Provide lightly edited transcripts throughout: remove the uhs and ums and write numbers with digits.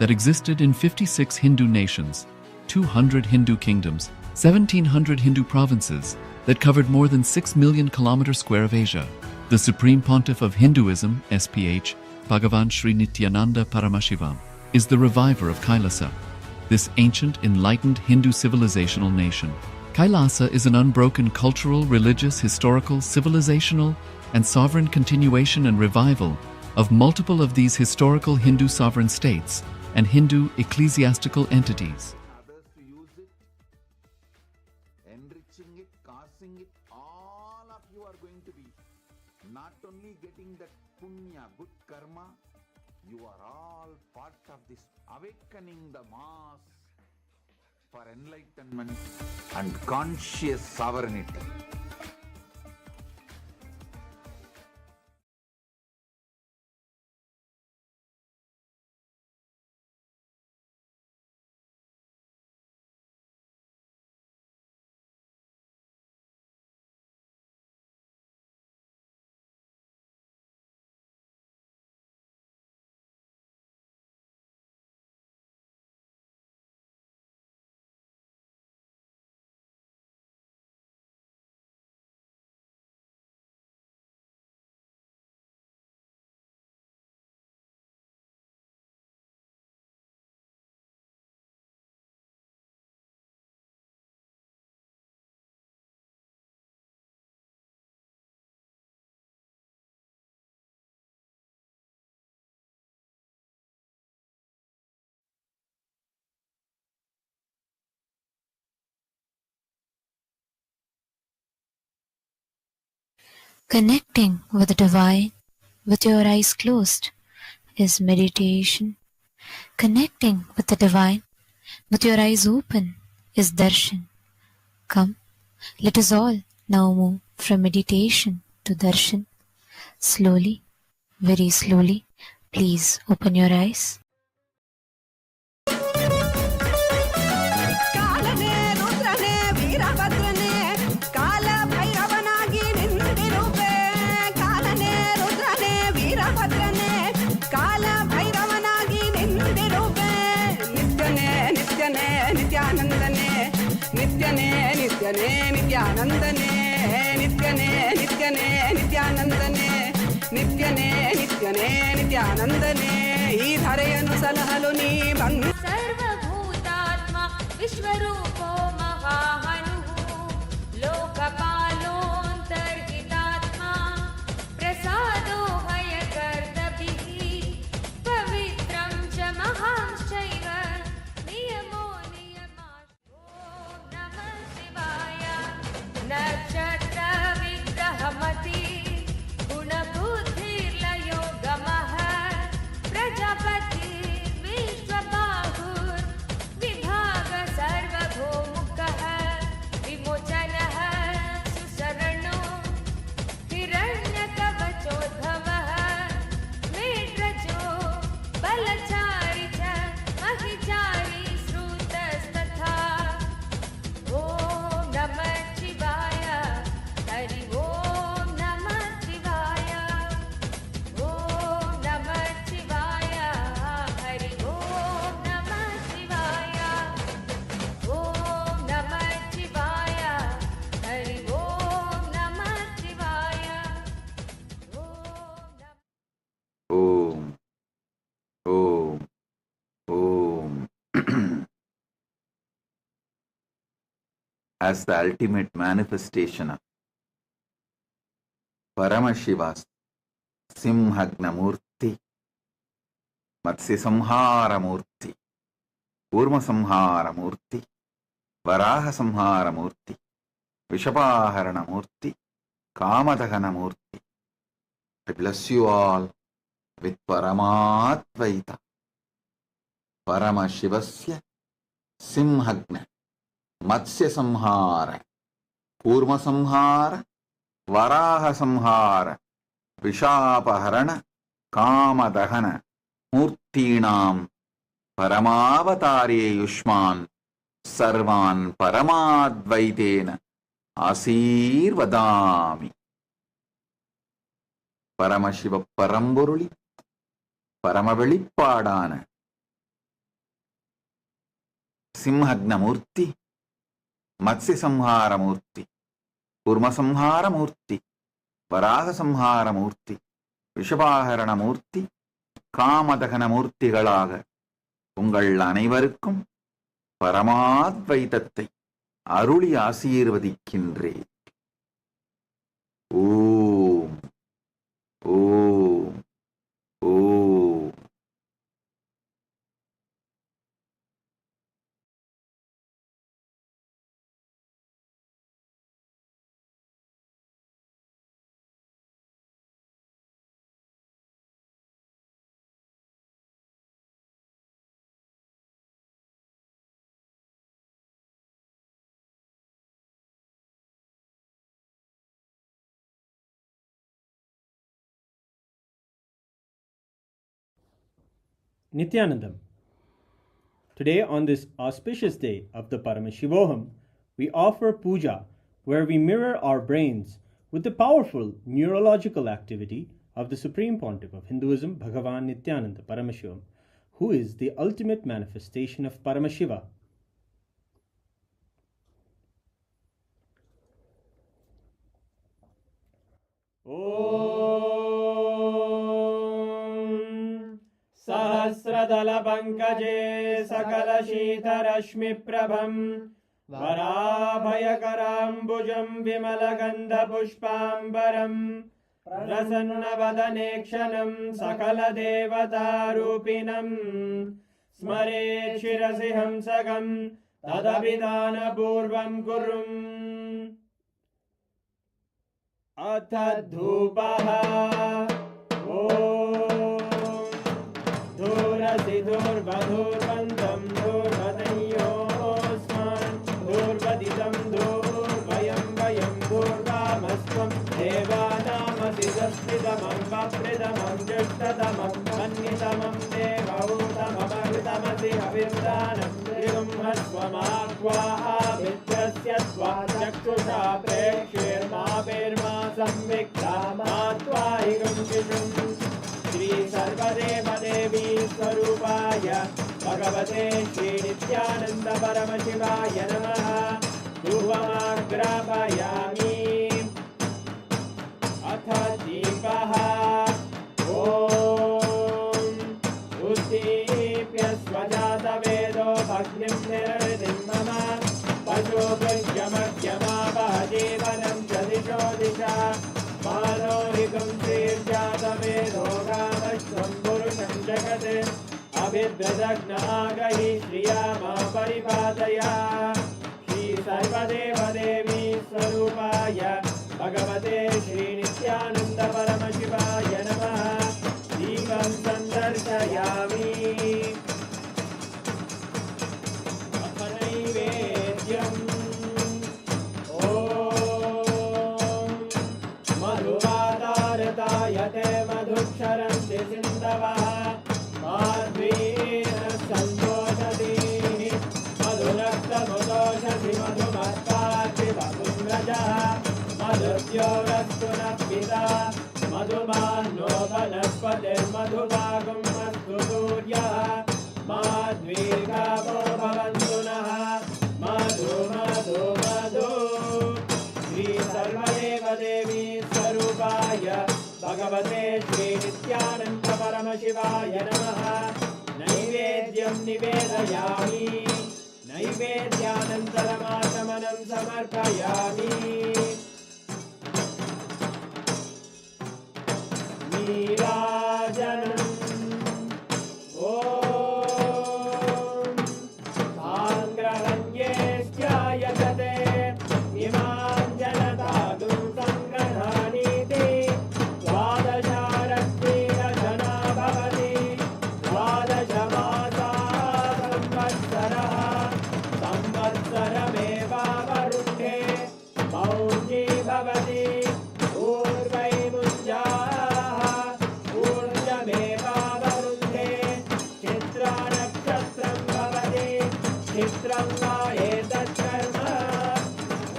that existed in 56 Hindu nations, 200 Hindu kingdoms, 1,700 Hindu provinces that covered more than 6 million kilometers square of Asia. The Supreme Pontiff of Hinduism, SPH, Bhagavan Sri Nithyananda Paramashivam, is the reviver of Kailasa, this ancient, enlightened Hindu civilizational nation. Kailasa is an unbroken cultural, religious, historical, civilizational, and sovereign continuation and revival of multiple of these historical Hindu sovereign states and Hindu ecclesiastical entities. Others to use it, enriching it, causing it, all of you are going to be not only getting that punya, good karma, you are all part of this awakening the mass for enlightenment and conscious sovereignty. Connecting with the divine with your eyes closed is meditation. Connecting with the divine with your eyes open is darshan. Come, let us all now move from meditation to darshan. Slowly, very slowly, please open your eyes. Nithyanandane, Nithyanandane, ಈ ಧರೆಯನ್ನು ಸಲಹಲು ನೀ ಬಂದು ಸರ್ವಭೂತಾತ್ಮ ವಿಶ್ವರೂಪೋ ಮಹಾಹನು ಲೋಕಪಾಲೋಂತರ್ಹಿತಾತ್ಮ ಪ್ರಸಾದೋ ಭಯಕರ್ತಭಿಃ ಪವಿತ್ರಂ ಚ ಮಹಾಂಶ್ಚೈವ ನಿಯಮೋ ನಿಯಮಾಶ್ಚ. ಓಂ ನಮಃ ಶಿವಾಯ. ನಕ್ಷತ್ರ ವಿಗ್ರಹಮತಿ ಗುಣಬುದ್ಧಿರ್ಲಯೋ ಗಮಃ ಪ್ರಜಾಪತಿ ವಿಶ್ವಬಾಹುರ್ ವಿಭಾಗ ಸರ್ವಭೌಮುಖಃ ವಿಮೋಚನಃ ಸುಶರಣೋ ಹಿರಣ್ಯಕವಚೋದ್ಭವಃ ಮೇಢ್ರಜೋ ಬಲಚಾರಿ ಚ ಮಹಿಚಾರಿ ಶ್ರುತಸ್ತಥಾ. ಓಂ ನಮಃ ಶಿವಾಯ. ಹರಿ ಓಂ ನಮಃ ಶಿವಾಯ. ಓಂ ನಮಃ ಶಿವಾಯ. ಹರಿ ಓಂ ನಮಃ ಶಿವಾಯ. ಓಂ ನಮಃ ಶಿವಾಯ. ಹರಿ ಓಂ ನಮಃ ಶಿವಾಯ. ಓಂ Om, Om, Om. As the ultimate manifestation of Paramashiva's Simhagnamurti, Matsyasamharamurti, Kurmasamharamurti, Varahasamharamurti, Vishapaharanamurti, Kamadahanamurti. I bless you all with Paramatvaita, Paramashivasya Simhagna, Matsya Samhara, Kurma Samhara, Varaha Samhara, Vishapaharana, Kamadahana, Murtinam, Paramavatari Yushman, Sarvan Paramadvaitena, Asirvadami. Paramashiva Paramburuli, Paramavelipadana, సింహగ్నమూర్తి, మత్స్య సంహారమూర్తి, కూర్మ సంహారమూర్తి, வராக சம்ஹாரமூர்த்தி, விஷபாகரணமூர்த்தி, காமதகனமூர்த்திகளாக உங்கள் அனைவருக்கும் பரமாத்வைதத்தை அருளி ஆசீர்வதிக்கின்றேன். ஓம் ஓம் ஓம். Nithyanandam. Today, on this auspicious day of the Paramashivoham, we offer puja where we mirror our brains with the powerful neurological activity of the Supreme Pontiff of Hinduism, Bhagavan Nithyananda Paramashivam, who is the ultimate manifestation of Paramashiva. Om Sahasradala Pankaje Sakala Shita Rashmi Prabham Varabhayakarambujam Vimalagandha Pushpambaram Prasanna Vadanekshanam Sakala Devata Rupinam Smare Shirasi Hamsagam Tadabhidana Purvam Kurum Atadhupaha Om Dhurasi Dhurvadhurvantam Dhurvadanyosman Dhurvaditam Dhurvayam Vayam Dhurvamasvam Devanamasi Daspidamam Vapridamam Jashtadamam Mannitamam Devautamamaritamasi Avirdanam Trigum Hasvamakva Avitrasya Svajaktusha Prekshir Mabirma Samvikta Matvahigam Kishum Shri Sarvadeva Devi Swarupaya Bhagavate Shri Nithyananda Paramashivaya Namaha Dhuvamagrapayami Atha Deepaha Om Uddipya Swajata Vedo Bhagnim Nirvidim Mama Pajo Bhajyamadhyama Bhajevanam Jadisho Disha Manohikam Sirjata Vedo Gamashvam Purusham Jagate Abhidradagna Agahi Shriyama Paripataya Shri Sarvadeva Devi Swarupaya Bhagavate Shri Nithyananda Paramashivaya Namaha Devam Sandarshayami Apanaivedyam Om Madhuvadartayate Madhuksharanti Sindavaha Madhvina Santoshati Madhunakta Mudoshati Madhumatkati Madhumrajaha Madhuryorasunapita Madhumano Vanaspate Madhuvagam Mastu Suryaha Madhvirgavo Bhavantunaha Madhu Madhu Madhu Shri Sarvadeva Devi Swarupaya Bhagavate Shri Nithyananda Paramashivaya Namaha Naivedyam Nivedayami Naivedyanantaramashamanam Samarpayami Nirajanam Om Sangrahanyestyayate Imam Janatadum Sangrananiti Dvadasharakti Rajana Bhavati Dvadashamasa Samvatsaraha Samvatsarameva Varunhe Mauji Bhavati Urvai Munjaha Urjameva Varunhe Chitra Nakshatram Bhavati Chitram Vaetat Karma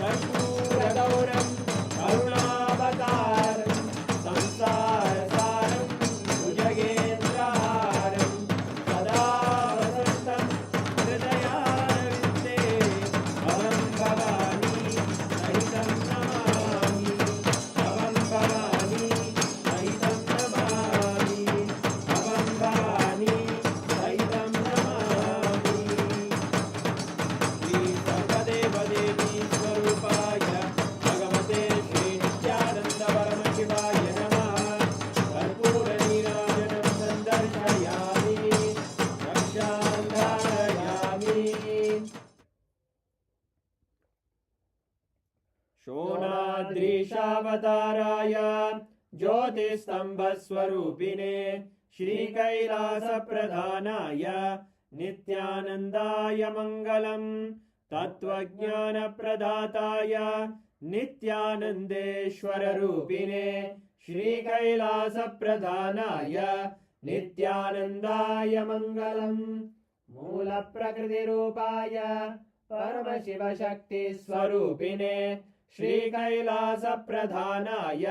Rashuragauram Karunavataram Samsarasaram Bhujagendraharam Sada Vasantam Hridayanam अदृशावताराय ज्योतिस्तम्भस्वरूपिणे श्रीकैलासप्रधानाय नित्यानन्दाय मङ्गलम् तत्त्वज्ञानप्रदाताय नित्यानन्देश्वररूपिणे श्रीकैलासप्रधानाय नित्यानन्दाय मङ्गलम् मूलप्रकृतिरूपाय परमशिवशक्तिस्वरूपिणे श्रीकैलासप्रधानाय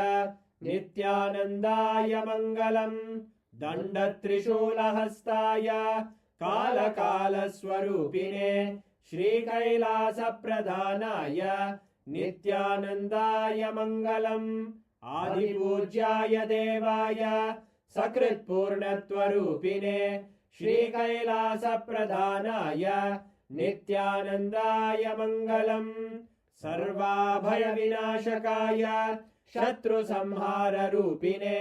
नित्यानन्दाय मङ्गलम् दण्डत्रिशूलहस्ताय कालकालस्वरूपिणे श्रीकैलासप्रधानाय नित्यानन्दाय मङ्गलम् आदिपूज्याय देवाय सकृत्पूर्णत्वरूपिणे श्रीकैलासप्रधानाय नित्यानन्दाय मङ्गलम् सर्वाभयविनाशकाय शत्रुसंहाररूपिणे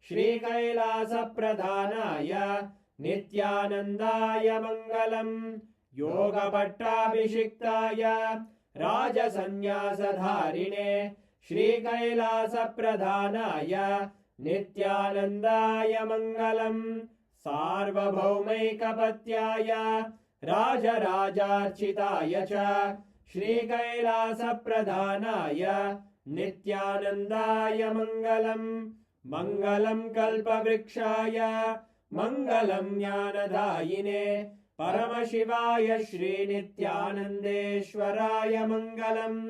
श्रीकैलासप्रधानाय नित्यानन्दाय मङ्गलम् योगपट्टाभिषिक्ताय राजसन्न्यासधारिणे श्रीकैलासप्रधानाय नित्यानन्दाय मङ्गलम् सार्वभौमैकपत्याय राजराजार्चिताय च श्रीकैलासप्रधानाय नित्यानन्दाय मङ्गलम् मङ्गलं कल्पवृक्षाय मङ्गलं ज्ञानदायिने परमशिवाय श्रीनित्यानन्देश्वराय मङ्गलम्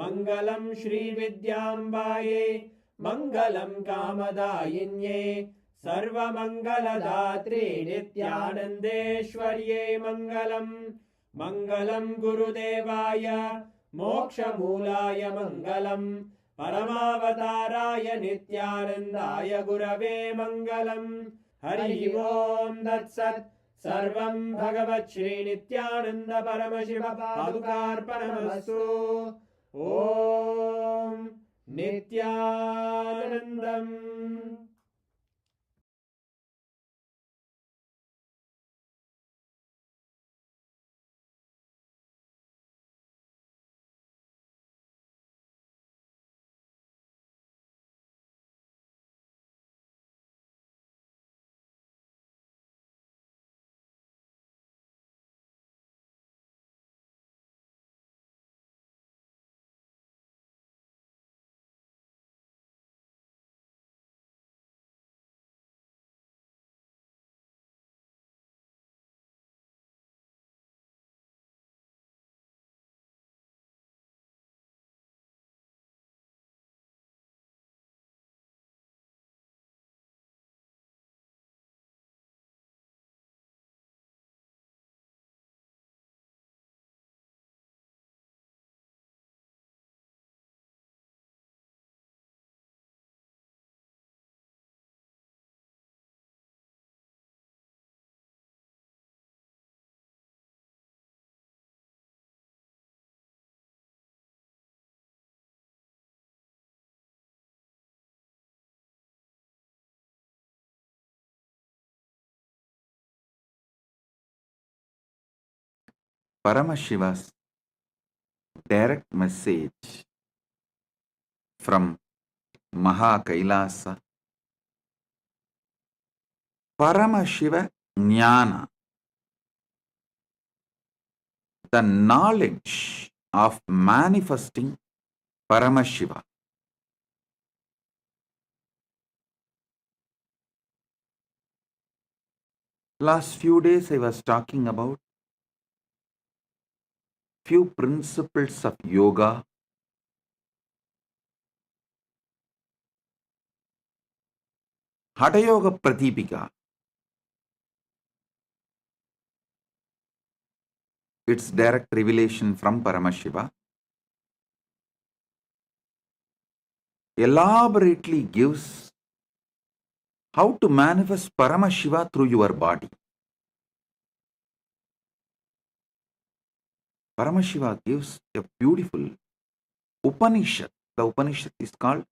मङ्गलं श्रीविद्याम्बायै मङ्गलं कामदायिन्यै सर्वमङ्गलदात्रे नित्यानन्देश्वर्यै मङ्गलम् मङ्गलं गुरुदेवाय मोक्षमूलाय मङ्गलम् परमावताराय नित्यानन्दाय गुरवे मङ्गलम् हरि ओम् तत्सत् सर्वं भगवत् श्रीनित्यानन्द परमशिव पादुकार्पणमस्तु ॐ नित्यानन्दम् Paramashiva's direct message from Maha Kailasa. Paramashiva Jnana, the knowledge of manifesting Paramashiva. Last few days I was talking about few principles of yoga, Hatha Yoga Pratipika. It's direct revelation from Paramashiva. Elaborately gives how to manifest Paramashiva through your body. Paramashiva gives a beautiful Upanishad. The Upanishad is called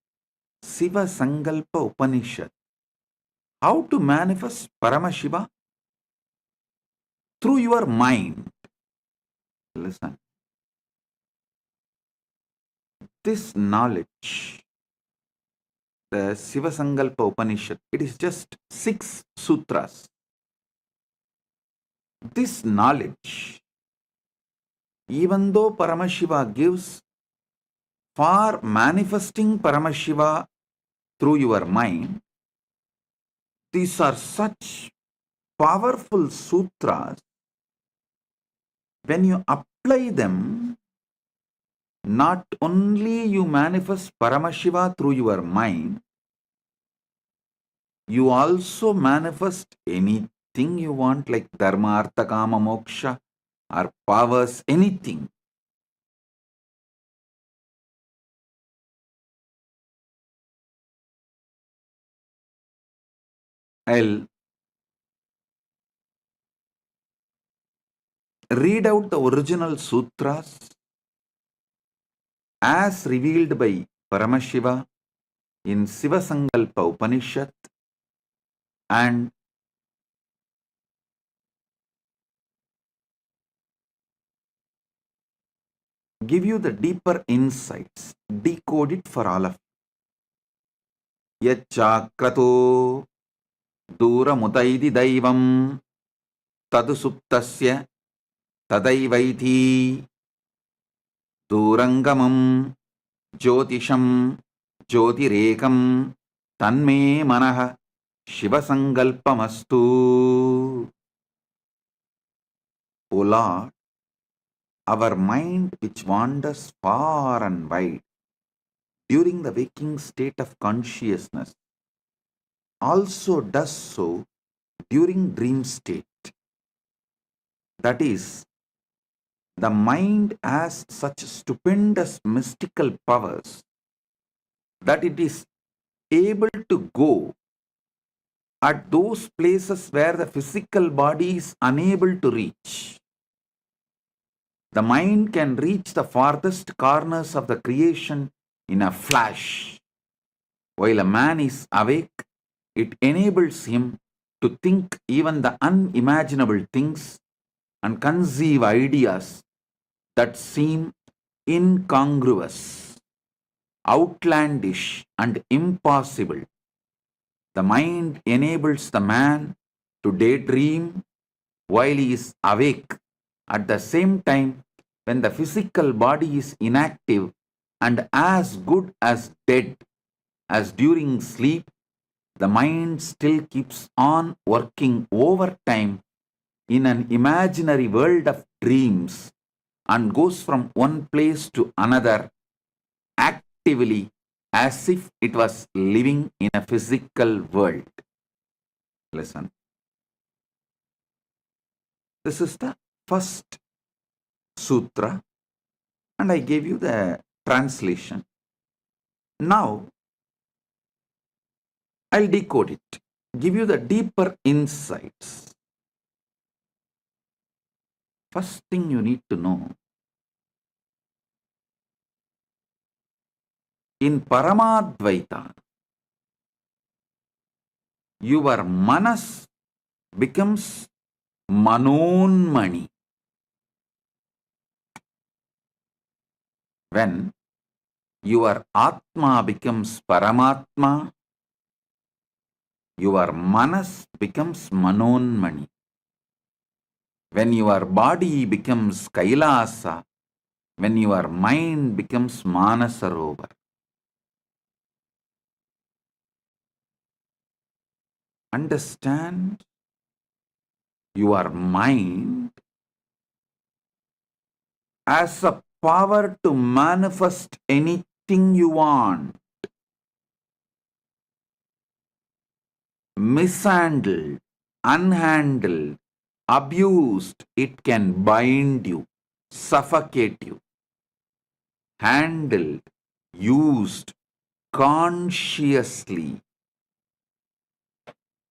Siva Sankalpa Upanishad. How to manifest Paramashiva through your mind. Listen. This knowledge, the Shiva Sankalpa Upanishad, it is just 6 sutras. This knowledge, even though Paramashiva gives for manifesting Paramashiva through your mind, these are such powerful sutras. When you apply them, not only you manifest Paramashiva through your mind, you also manifest anything you want, like Dharma, Arthakama, Moksha, or powers, anything. I'll read out the original sutras as revealed by Paramashiva in Shiva Sankalpa Upanishad, and give you the deeper insights, decode it for all of you. Yachakrato duramutaidi daivam tadusuptasya tadaivaiti durangamam jyotisham jyotirekam tanme manah shivasankalpamastu. O Lord, our mind which wanders far and wide during the waking state of consciousness also does so during dream state. That is, the mind has such stupendous mystical powers that it is able to go at those places where the physical body is unable to reach. The mind can reach the farthest corners of the creation in a flash. While a man is awake, it enables him to think even the unimaginable things and conceive ideas that seem incongruous, outlandish, and impossible. The mind enables the man to daydream while he is awake. At the same time, when the physical body is inactive and as good as dead as during sleep, the mind still keeps on working overtime in an imaginary world of dreams and goes from one place to another actively as if it was living in a physical world. Listen. This is the first sutra, and I gave you the translation. Now, I'll decode it, give you the deeper insights. First thing you need to know, in Paramadvaita, your manas becomes manonmani. When your Atma becomes Paramatma, your manas becomes manonmani. When your body becomes Kailasa, when your mind becomes Manasarovar. Understand, your mind has a power to manifest anything you want. Mishandled, unhandled, abused, it can bind you, suffocate you. Handled, used consciously,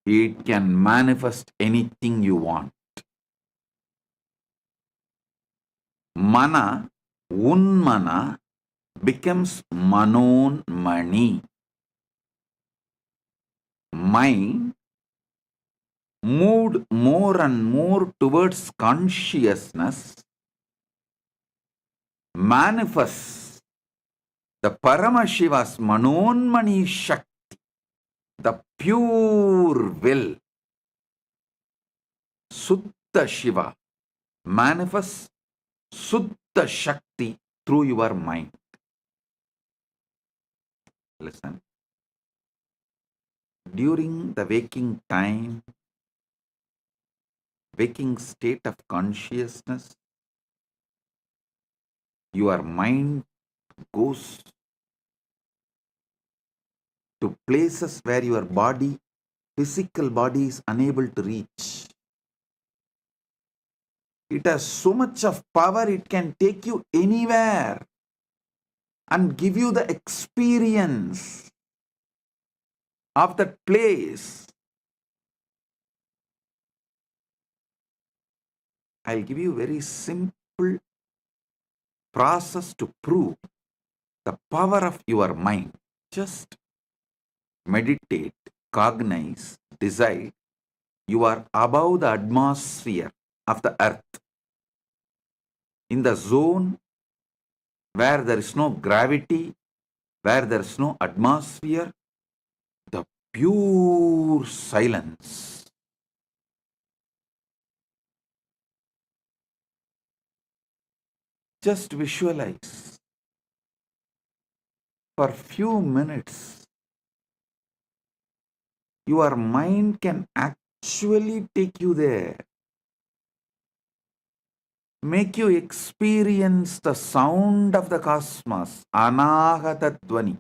it can manifest anything you want. Mana, unmana, becomes manonmani. Mind moved more and more towards consciousness, manifests The Paramashiva's Manonmani Shakti, the pure will, Sutta Shiva, manifests Sutta Shakti through your mind. Listen. During the waking time, waking state of consciousness, your mind goes to places where your body, physical body, is unable to reach. It has so much of power, it can take you anywhere and give you the experience of that place. I'll give you a very simple process to prove the power of your mind. Just meditate, cognize, decide. You are above the atmosphere of the earth, in the zone where there is no gravity, where there is no atmosphere, the pure silence. Just visualize for few minutes. Your mind can actually take you there. Make you experience the sound of the cosmos, anahata dvani,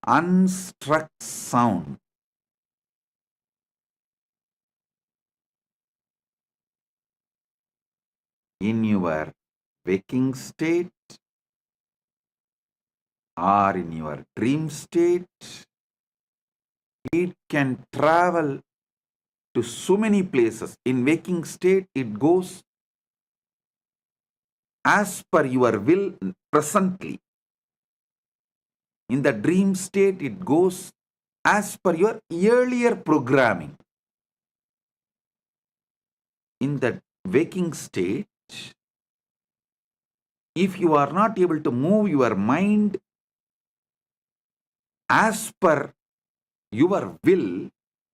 unstruck sound. In your waking state or in your dream state, it can travel to so many places. In waking state, it goes as per your will presently. In the dream state, it goes as per your earlier programming. In the waking state, if you are not able to move your mind as per your will,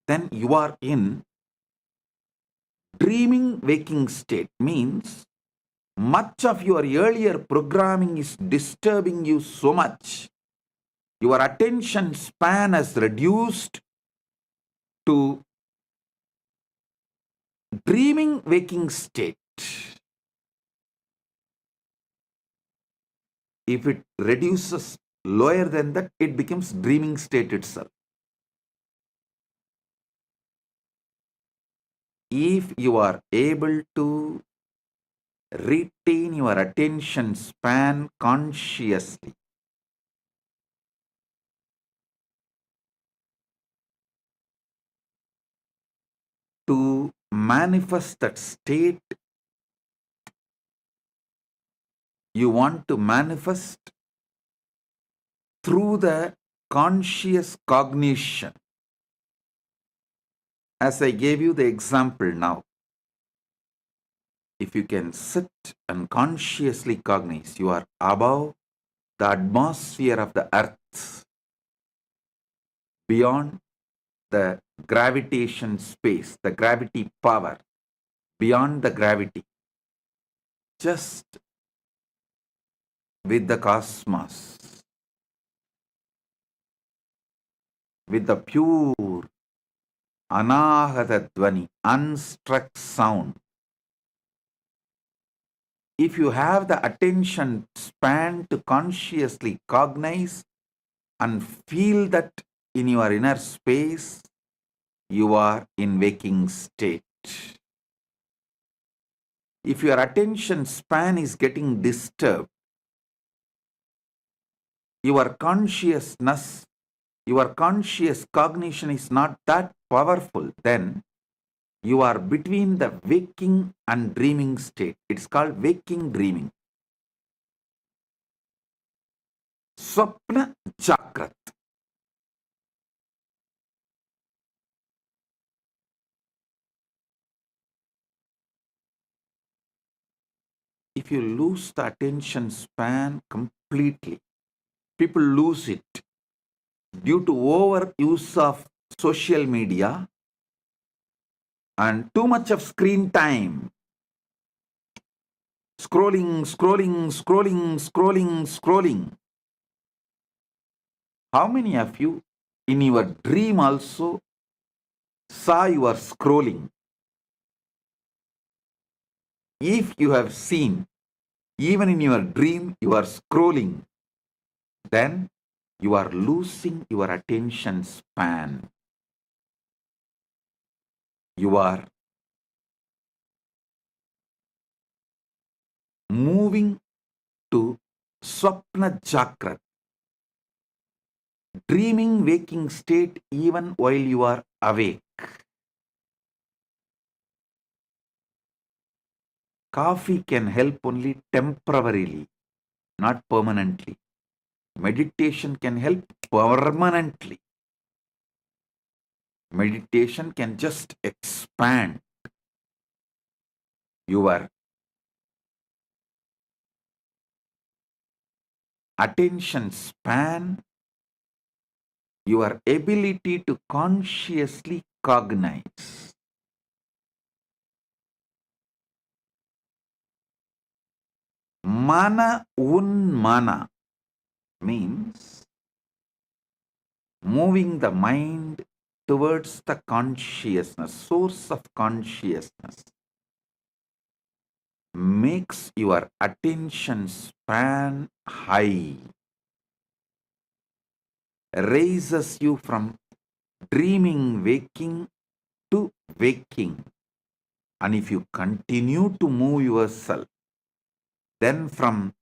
then you are in dreaming waking state. Means much of your earlier programming is disturbing you so much. Your attention span has reduced to dreaming waking state. If it reduces lower than that, it becomes dreaming state itself. If you are able to retain your attention span consciously, to manifest that state, you want to manifest through the conscious cognition. As I gave you the example now, if you can sit and consciously cognize, you are above the atmosphere of the earth, beyond the gravitation space, the gravity power, beyond the gravity, just with the cosmos, with the pure anahata dvani, unstruck sound. If you have the attention span to consciously cognize and feel that in your inner space, you are in waking state. If your attention span is getting disturbed, your consciousness, your conscious cognition is not that powerful, then you are between the waking and dreaming state. It's called waking dreaming. Swapna Chakrat. If you lose the attention span completely, People lose it due to overuse of social media and too much of screen time. Scrolling, scrolling, scrolling, scrolling, scrolling. How many of you in your dream also saw you are scrolling? If you have seen, even in your dream, you are scrolling, then you are losing your attention span. You are moving to Swapna Chakra, dreaming waking state even while you are awake. Coffee can help only temporarily, not permanently. Meditation can help permanently. Meditation can just expand your attention span, your ability to consciously cognize. Mana unmana means moving the mind towards the consciousness, source of consciousness, makes your attention span high, raises you from dreaming, waking to waking. And if you continue to move yourself, then from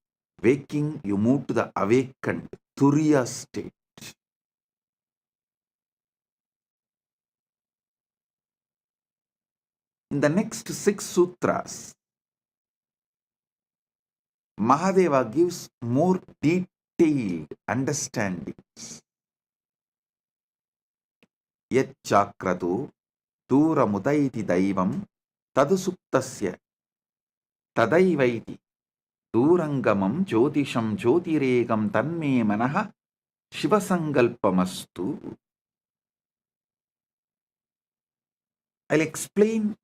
waking you move to the awakened, Turiya state. In the next 6 sutras, Mahadeva gives more detailed understandings. Yat chakratu duramudaiti daivam tadusuptasya tadaivaiti durangamam jyotisham jyotiregam tanme manaha shivasangalpamastu. I'll explain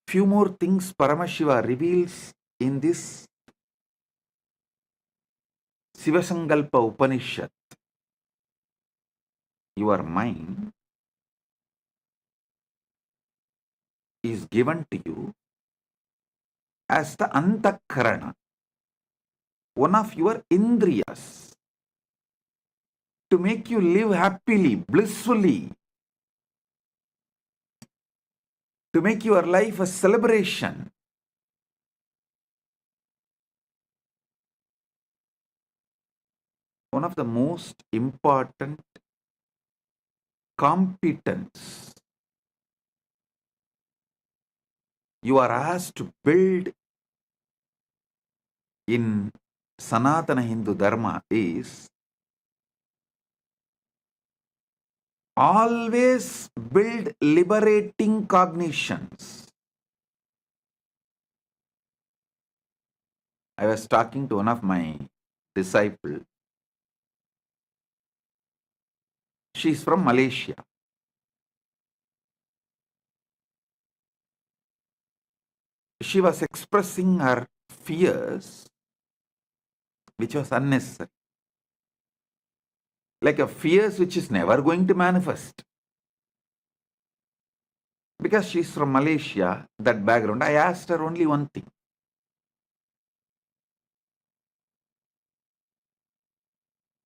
few more things Paramashiva reveals in this Sivasangalpa Upanishad. Your mind is given to you as the Antakarana, one of your Indriyas, to make you live happily, blissfully, to make your life a celebration. One of the most important competence you are asked to build in Sanatana Hindu Dharma is always build liberating cognitions. I was talking to one of my disciples. She's from Malaysia. She was expressing her fears, which was unnecessary. Like a fears which is never going to manifest. Because she's from Malaysia, that background, I asked her only one thing.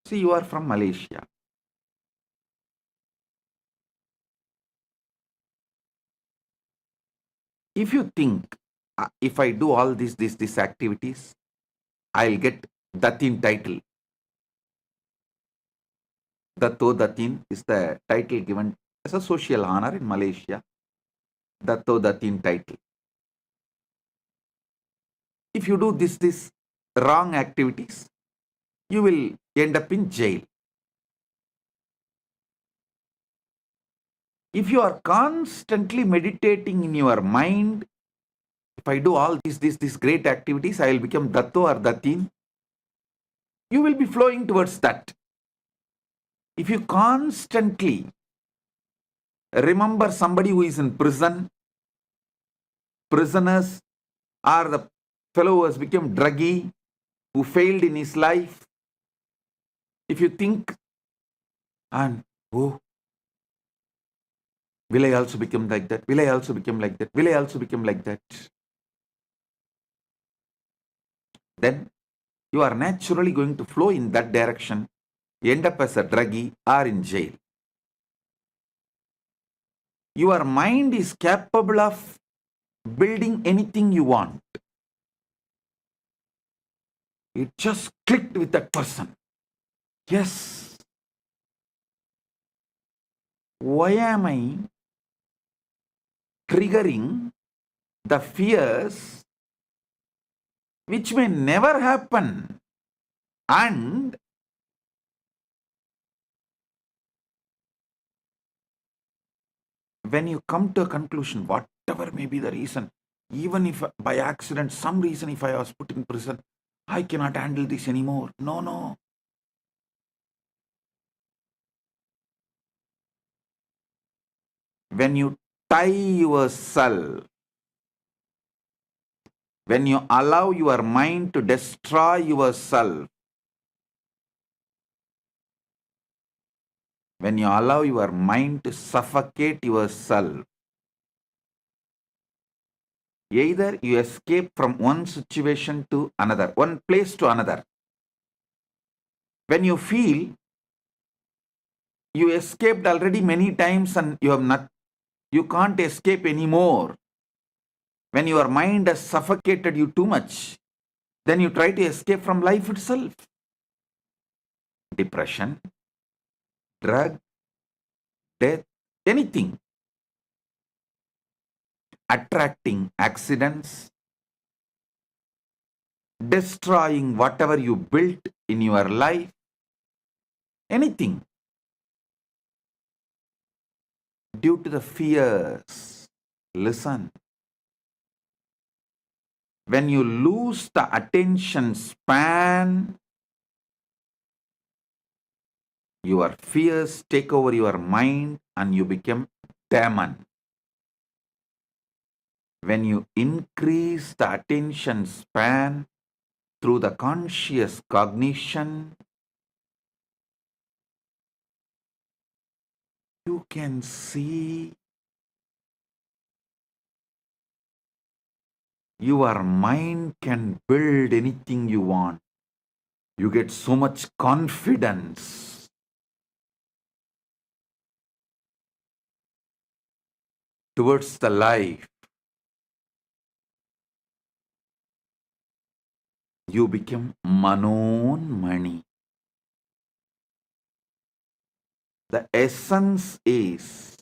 See, you are from Malaysia. If you think, if I do all these activities, I'll get Datin title. Datto Datin is the title given as a social honor in Malaysia. Datto Datin title. If you do this wrong activities, you will end up in jail. If you are constantly meditating in your mind if I do all these great activities, I will become Datto or Datin. You will be flowing towards that. If you constantly remember somebody who is in prison, prisoners, or the fellow who has become druggy, who failed in his life, if you think, and oh, will I also become like that? Will I also become like that? Will I also become like that? Then you are naturally going to flow in that direction, end up as a druggie or in jail. Your mind is capable of building anything you want. It just clicked with that person. Yes. Why am I triggering the fears which may never happen? And when you come to a conclusion, whatever may be the reason, even if by accident, some reason, if I was put in prison, I cannot handle this anymore. No. When you tie yourself, when you allow your mind to destroy yourself, when you allow your mind to suffocate yourself, either you escape from one situation to another, one place to another. When you feel you escaped already many times and you can't escape anymore, when your mind has suffocated you too much, then you try to escape from life itself. Depression, drug, death, anything. Attracting accidents, destroying whatever you built in your life, anything. Due to the fears. Listen. When you lose the attention span, your fears take over your mind and you become demon. When you increase the attention span through the conscious cognition, you can see your mind can build anything you want. You get so much confidence. Towards the life. You become Manon Mani. The essence is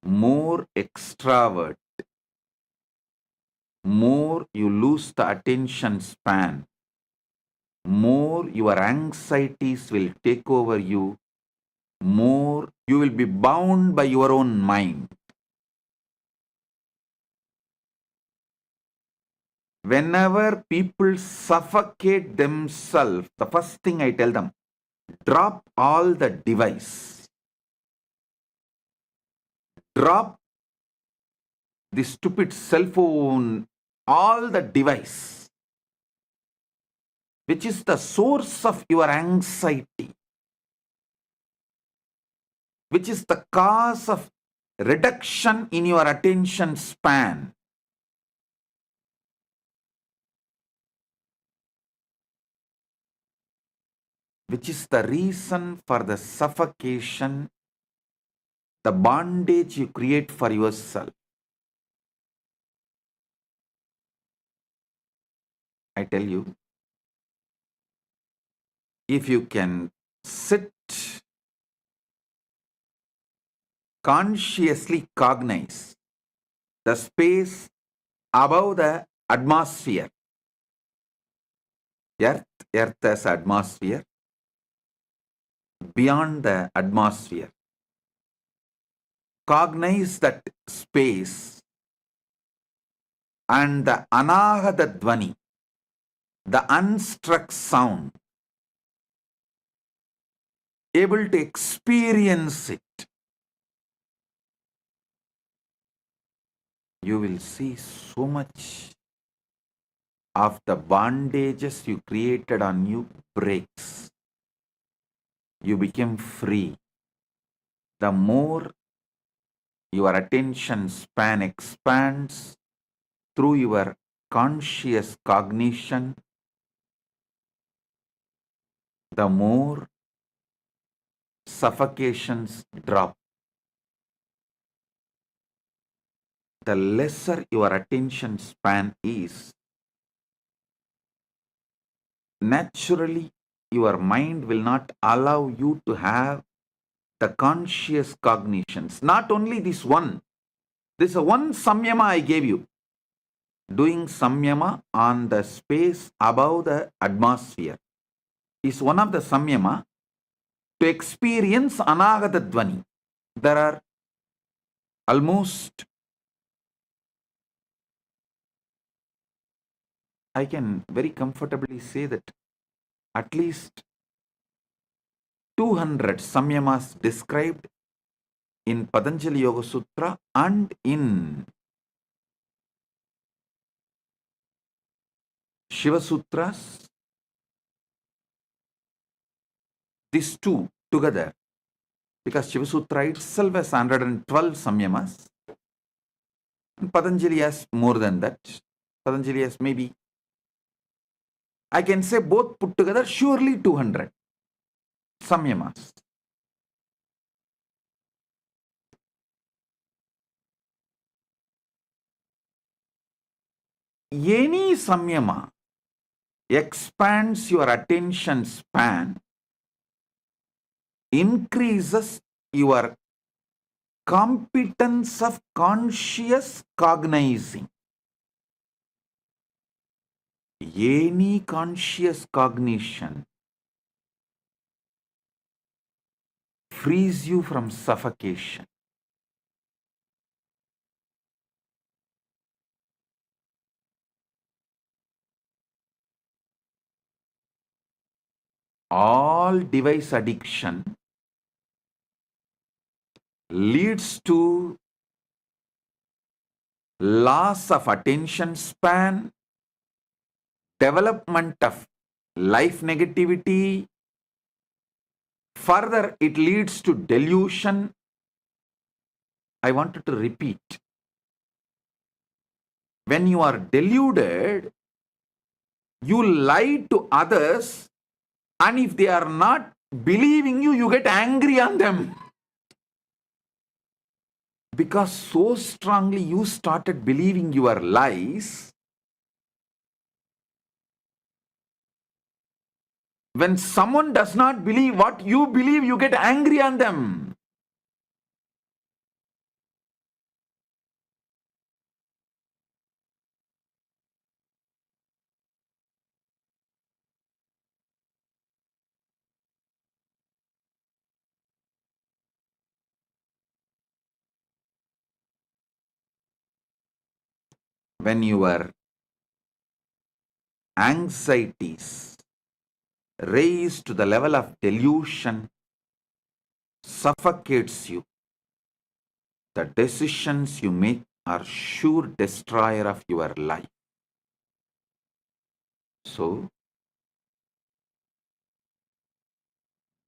more extravert, more you lose the attention span, more your anxieties will take over you, more you will be bound by your own mind. Whenever people suffocate themselves, the first thing I tell them, drop all the device. Drop the stupid cell phone, all the device, which is the source of your anxiety, which is the cause of reduction in your attention span. Which is the reason for the suffocation, the bondage you create for yourself. I tell you, if you can sit, consciously cognize the space above the atmosphere, earth as atmosphere, beyond the atmosphere, cognize that space and the anahata dvani, the unstruck sound, able to experience it, you will see so much of the bondages you created on you breaks. You become free. The more your attention span expands through your conscious cognition, the more suffocations drop. The lesser your attention span is, naturally your mind will not allow you to have the conscious cognitions. Not only this one, this is one samyama I gave you. Doing samyama on the space above the atmosphere is one of the samyama to experience anagata dvani. There are almost, I can very comfortably say that at least 200 samyamas described in Patanjali Yoga Sutra and in Shiva Sutras. These two together, because Shiva Sutra itself has 112 samyamas, and Patanjali has more than that. Patanjali has maybe, I can say both put together, surely 200 samyamas. Any samyama expands your attention span, increases your competence of conscious cognizing. Any conscious cognition frees you from suffocation. All device addiction leads to loss of attention span, development of life negativity. Further, it leads to delusion. I wanted to repeat. When you are deluded, you lie to others, and if they are not believing you, you get angry on them. Because so strongly you started believing your lies, when someone does not believe what you believe, you get angry on them. When your anxieties raise to the level of delusion, suffocates you, the decisions you make are sure destroyer of your life. So,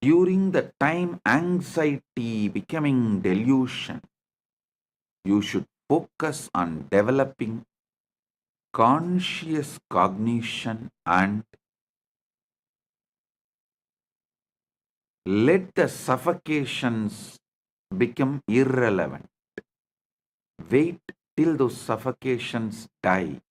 during the time anxiety becoming delusion, you should focus on developing conscious cognition and let the suffocations become irrelevant. Wait till those suffocations die.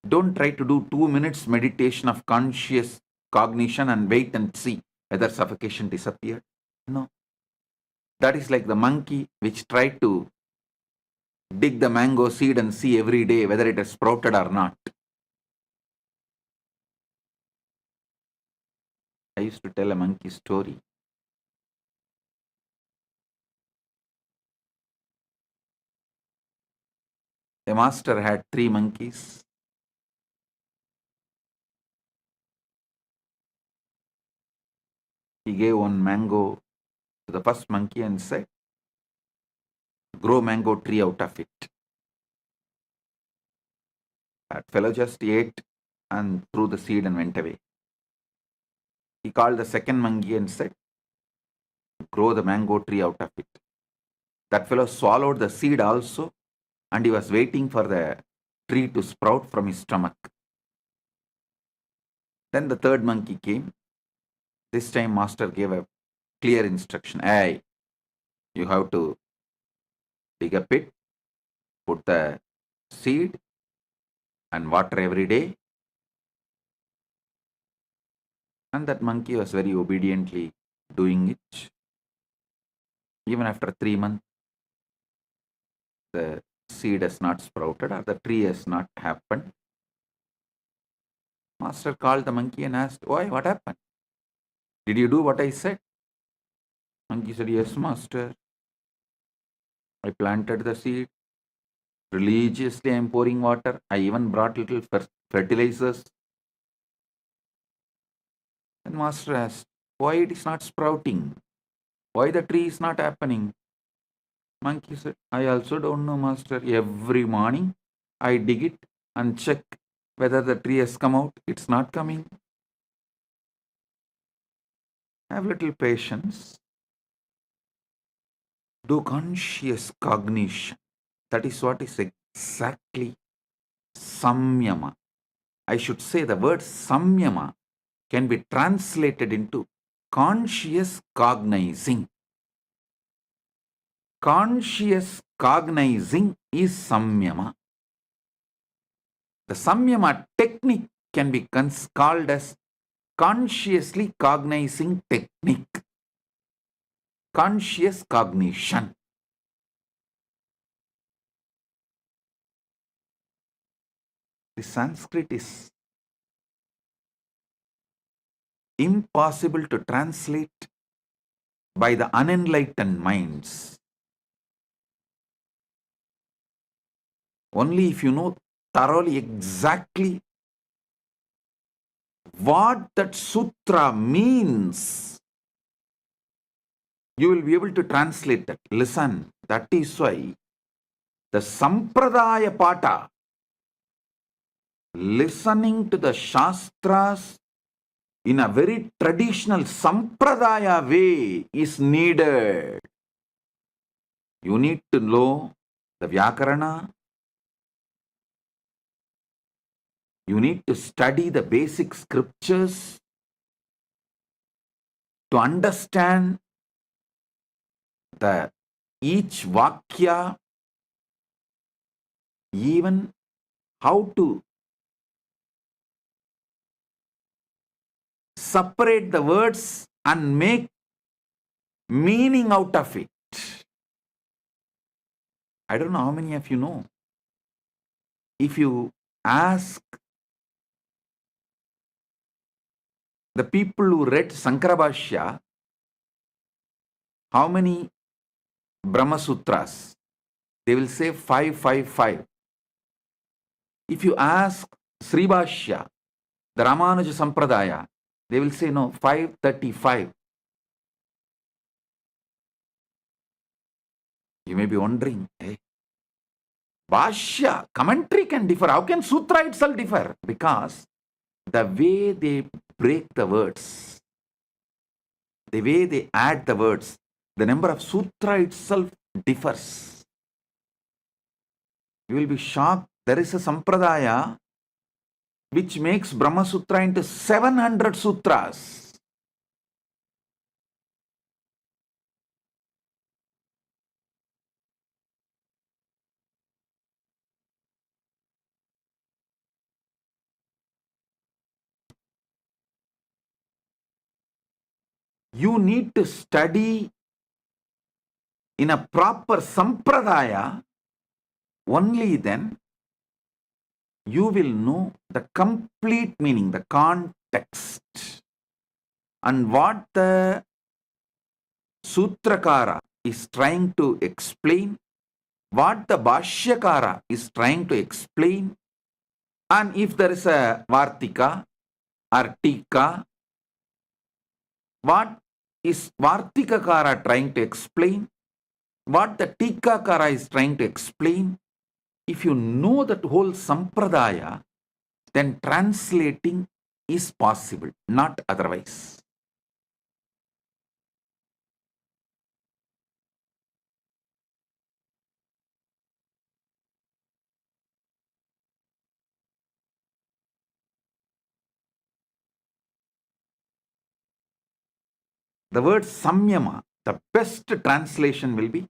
Don't try to do 2 minutes meditation of conscious cognition and wait and see whether suffocation disappeared. No. That is like the monkey which tried to dig the mango seed and see every day whether it has sprouted or not. I used to tell a monkey story. A master had 3 monkeys. He gave one mango to the first monkey and said, grow mango tree out of it. That fellow just ate and threw the seed and went away. He called the second monkey and said, grow the mango tree out of it. That fellow swallowed the seed also, and he was waiting for the tree to sprout from his stomach. Then the third monkey came. This time master gave a clear instruction. Hey, you have to dig a pit, put the seed and water every day. And that monkey was very obediently doing it. Even after 3 months, the seed has not sprouted or the tree has not happened. Master called the monkey and asked, why, what happened? Did you do what I said? Monkey said, yes, master. I planted the seed. Religiously, I am pouring water. I even brought little fertilizers. And master asked, why it is not sprouting? Why the tree is not happening? Monkey said, I also don't know, master. Every morning, I dig it and check whether the tree has come out. It's not coming. Have little patience. Do conscious cognition. That is what is exactly samyama. I should say the word samyama can be translated into conscious cognizing. Conscious cognizing is samyama. The samyama technique can be called as consciously cognizing technique. Conscious cognition. The Sanskrit is impossible to translate by the unenlightened minds. Only if you know thoroughly exactly what that sutra means, you will be able to translate that. Listen, that is why the Sampradaya Pata, listening to the Shastras in a very traditional Sampradaya way is needed. You need to know the Vyakarana. You need to study the basic scriptures to understand each Vakya, even how to separate the words and make meaning out of it. I don't know how many of you know. If you ask the people who read Sankara Bhashya, how many Brahma Sutras? They will say 555. If you ask Sri Bhashya, the Ramanuja Sampradaya, they will say no, 535. You may be wondering, hey, Bhashya, commentary can differ. How can Sutra itself differ? Because the way they break the words, the way they add the words, the number of Sutra itself differs. You will be shocked. There is a Sampradaya which makes Brahma Sutra into 700 sutras. You need to study in a proper Sampradaya. Only then you will know the complete meaning, the context, and what the Sutrakara is trying to explain what the Bhashyakara is trying to explain, and if there is a Vartika or Tika, what is Vartikakara trying to explain, what the Tikakara is trying to explain. If you know that whole Sampradaya, then translating is possible, not otherwise. The word samyama, the best translation will be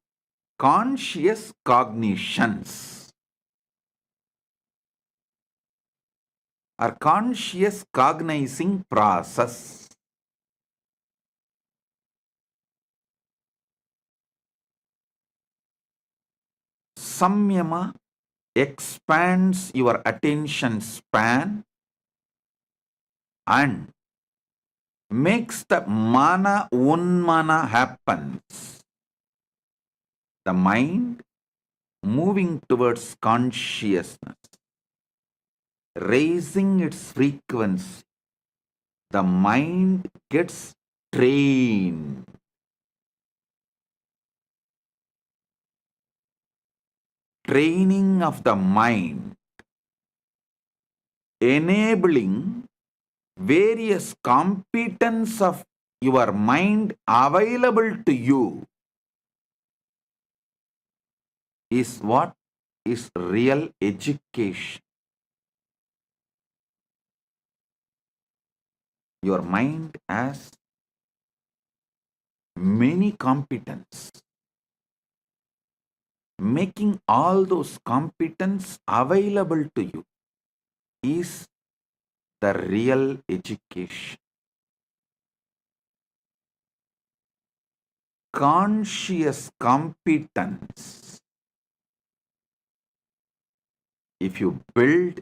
conscious cognitions or conscious cognizing process. Samyama expands your attention span and makes the mana unmana happens. The mind moving towards consciousness, raising its frequency. The mind gets trained. Training of the mind, enabling various competence of your mind available to you is what is real education. Your mind has many competence. Making all those competence available to you is the real education. Conscious competence. If you build,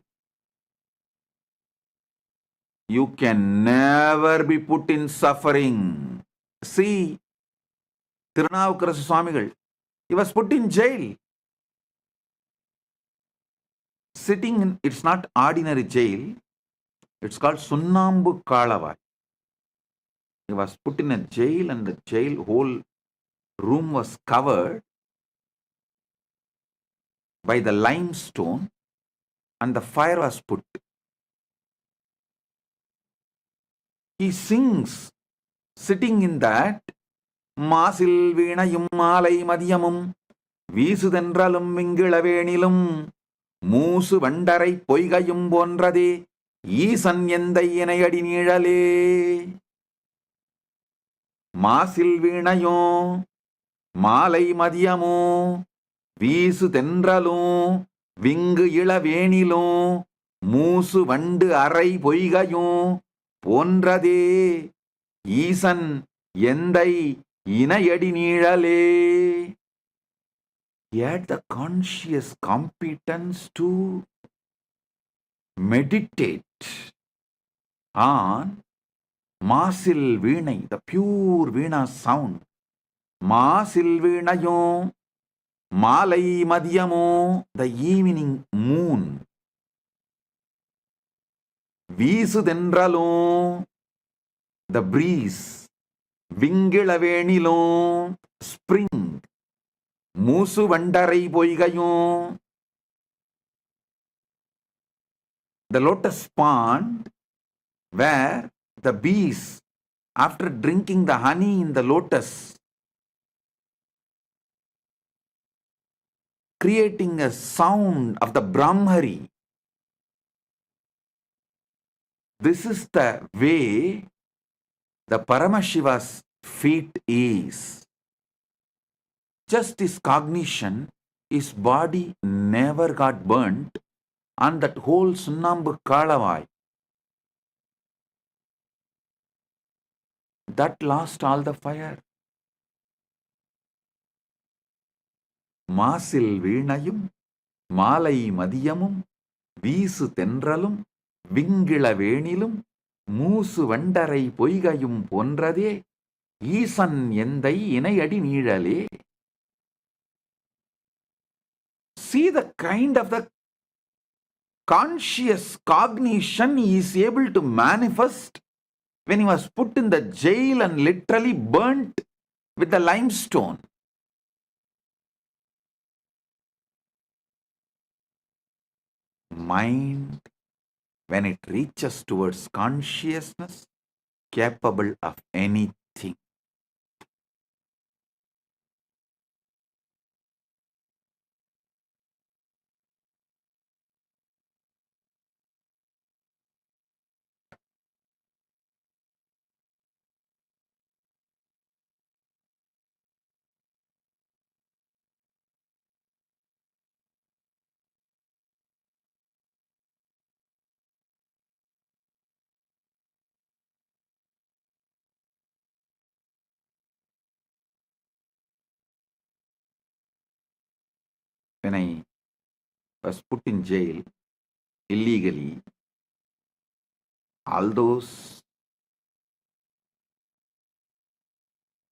you can never be put in suffering. See, Tirunavukarasa Swamigal, he was put in jail. Sitting in, it's not ordinary jail, it's called Sunnambu Kalavai. He was put in a jail and the jail whole room was covered by the limestone and the fire was put. He sings, sitting in that, Masil Veenayum Malai Madhyamum Veesudhendralum Vingilavenilum Moosu Vandarai Poigayum Bonrade Eesan Endai Enayadi Nizhale. Masil Veenayum Malai Madhyamum Veesudhendralum Vingilavenilum Moosu Vandu Arai Poigayum Bonrade Eesan Endai Inayadi Nizhale. He had the conscious competence to meditate on Masil Veenai, the pure Veena sound. Masil Veenayo, Malai Madhyamo, the evening moon. Veesudhendralo, the breeze. Vingilavenilo, spring. Moosu Vandarai Poigayo, the lotus pond, where the bees, after drinking the honey in the lotus, creating a sound of the Brahmari. This is the way the Paramashiva's feet is. Just his cognition, his body never got burnt on that whole Sunnambu Kalavai. That lost all the fire. Masil Veenayum, Malai Madhyamum, Veesudhendralum, Vingilavenilum, Moosu Vandarai Poigayum Ponrade, Eesan Endai Inayadi Nizhale. see the kind of the conscious cognition he is able to manifest when he was put in the jail and literally burnt with the limestone. Mind, when it reaches towards consciousness, capable of anything. When I was put in jail illegally, all those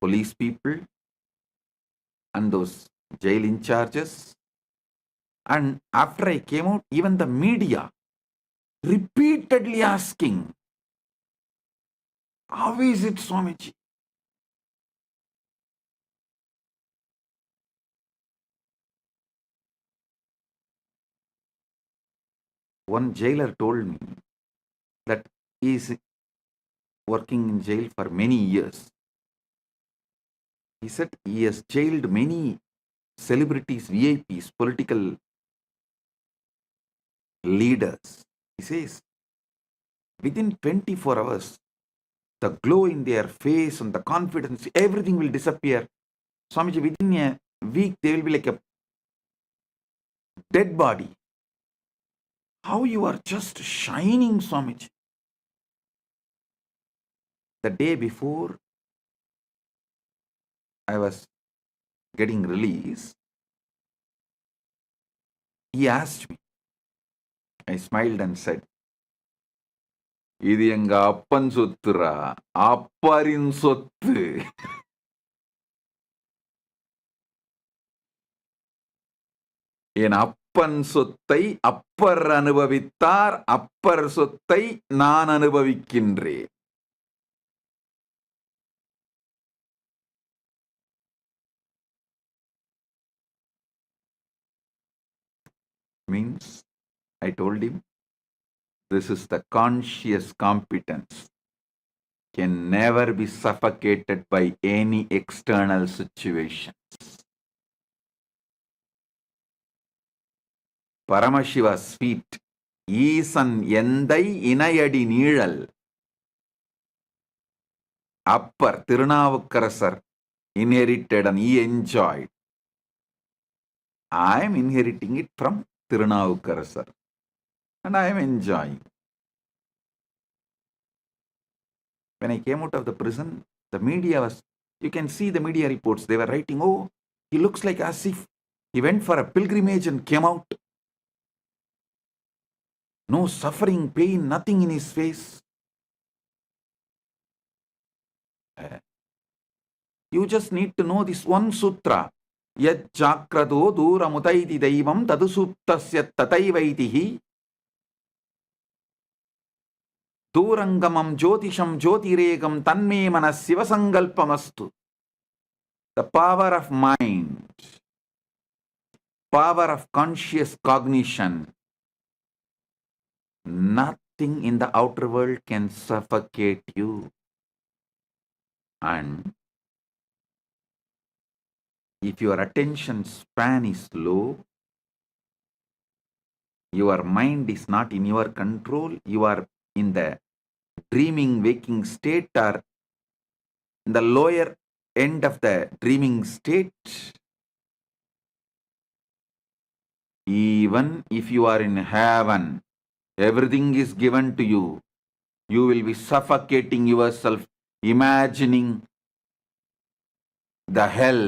police people and those jail in charges, and after I came out, even the media repeatedly asking, how is it, Swamiji? One jailer told me that he is working in jail for many years. He said he has jailed many celebrities, VIPs, political leaders. He says, within 24 hours, the glow in their face and the confidence, everything will disappear. Swamiji, within a week, they will be like a dead body. How you are just shining, Swamiji. The day before I was getting released, he asked me. I smiled and said, இது எங்க அப்பன் சொத்துரா, அப்பரின் சொத்து. என் அப்பன் சொத்தை அப்பர் அனுபவித்தார், அப்பர் சொத்தை நான் அனுபவிக்கின்றேன். Means, I told him, this is the conscious competence. Can never be suffocated by any external situations. Paramashiva's feet, ஈசன் எந்தை இணையடி நீழல். Appar Tirunavukarasar inherited and he enjoyed. I am inheriting it from Tirunavukarasar and I am enjoying. When I came out of the prison, the media was, you can see the media reports, they were writing, oh, he looks like as if he went for a pilgrimage and came out. No suffering, pain, nothing in his face. You just need to know this one sutra. Yad chakrado duramutaiti daivam tadusuptasya tataivaitihi durangamam jyotisham jyotiregam tanme manasiva sangalpamastu. The power of mind, power of conscious cognition, nothing in the outer world can suffocate you. And if your attention span is low, your mind is not in your control, you are in the dreaming waking state or in the lower end of the dreaming state, even if you are in heaven, everything is given to you, you will be suffocating yourself, imagining the hell.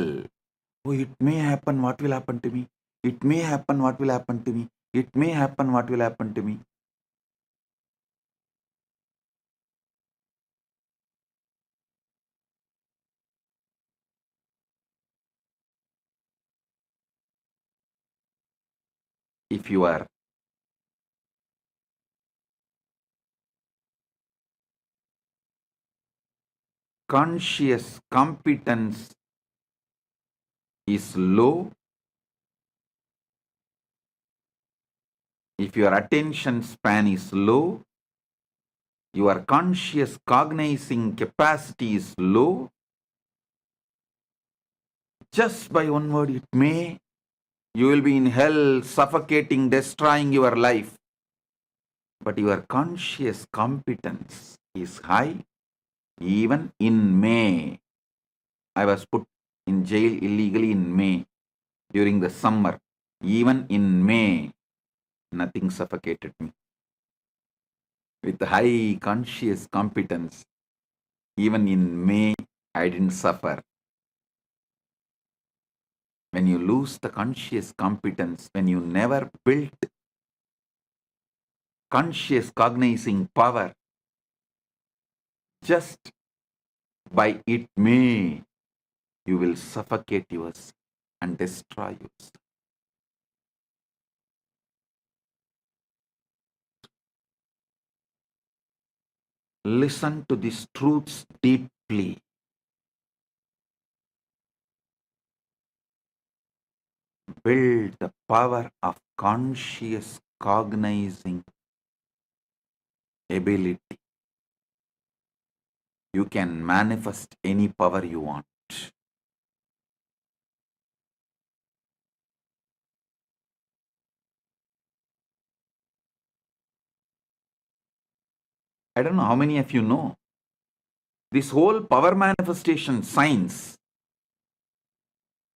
Oh, it may happen, what will happen to me? It may happen, what will happen to me? It may happen, what will happen to me? if your conscious competence is low, if your attention span is low, your conscious cognizing capacity is low, just by one word, it may, you will be in hell, suffocating, destroying your life. But your conscious competence is high, even in May. I was put in jail illegally in May during the summer. Even in May, nothing suffocated me. With high conscious competence, even in May, I didn't suffer. When you lose the conscious competence, when you never built conscious cognizing power, just by it may, you will suffocate yourself and destroy yourself. Listen to these truths deeply. Build the power of conscious cognizing ability. You can manifest any power you want. I don't know how many of you know. This whole power manifestation science,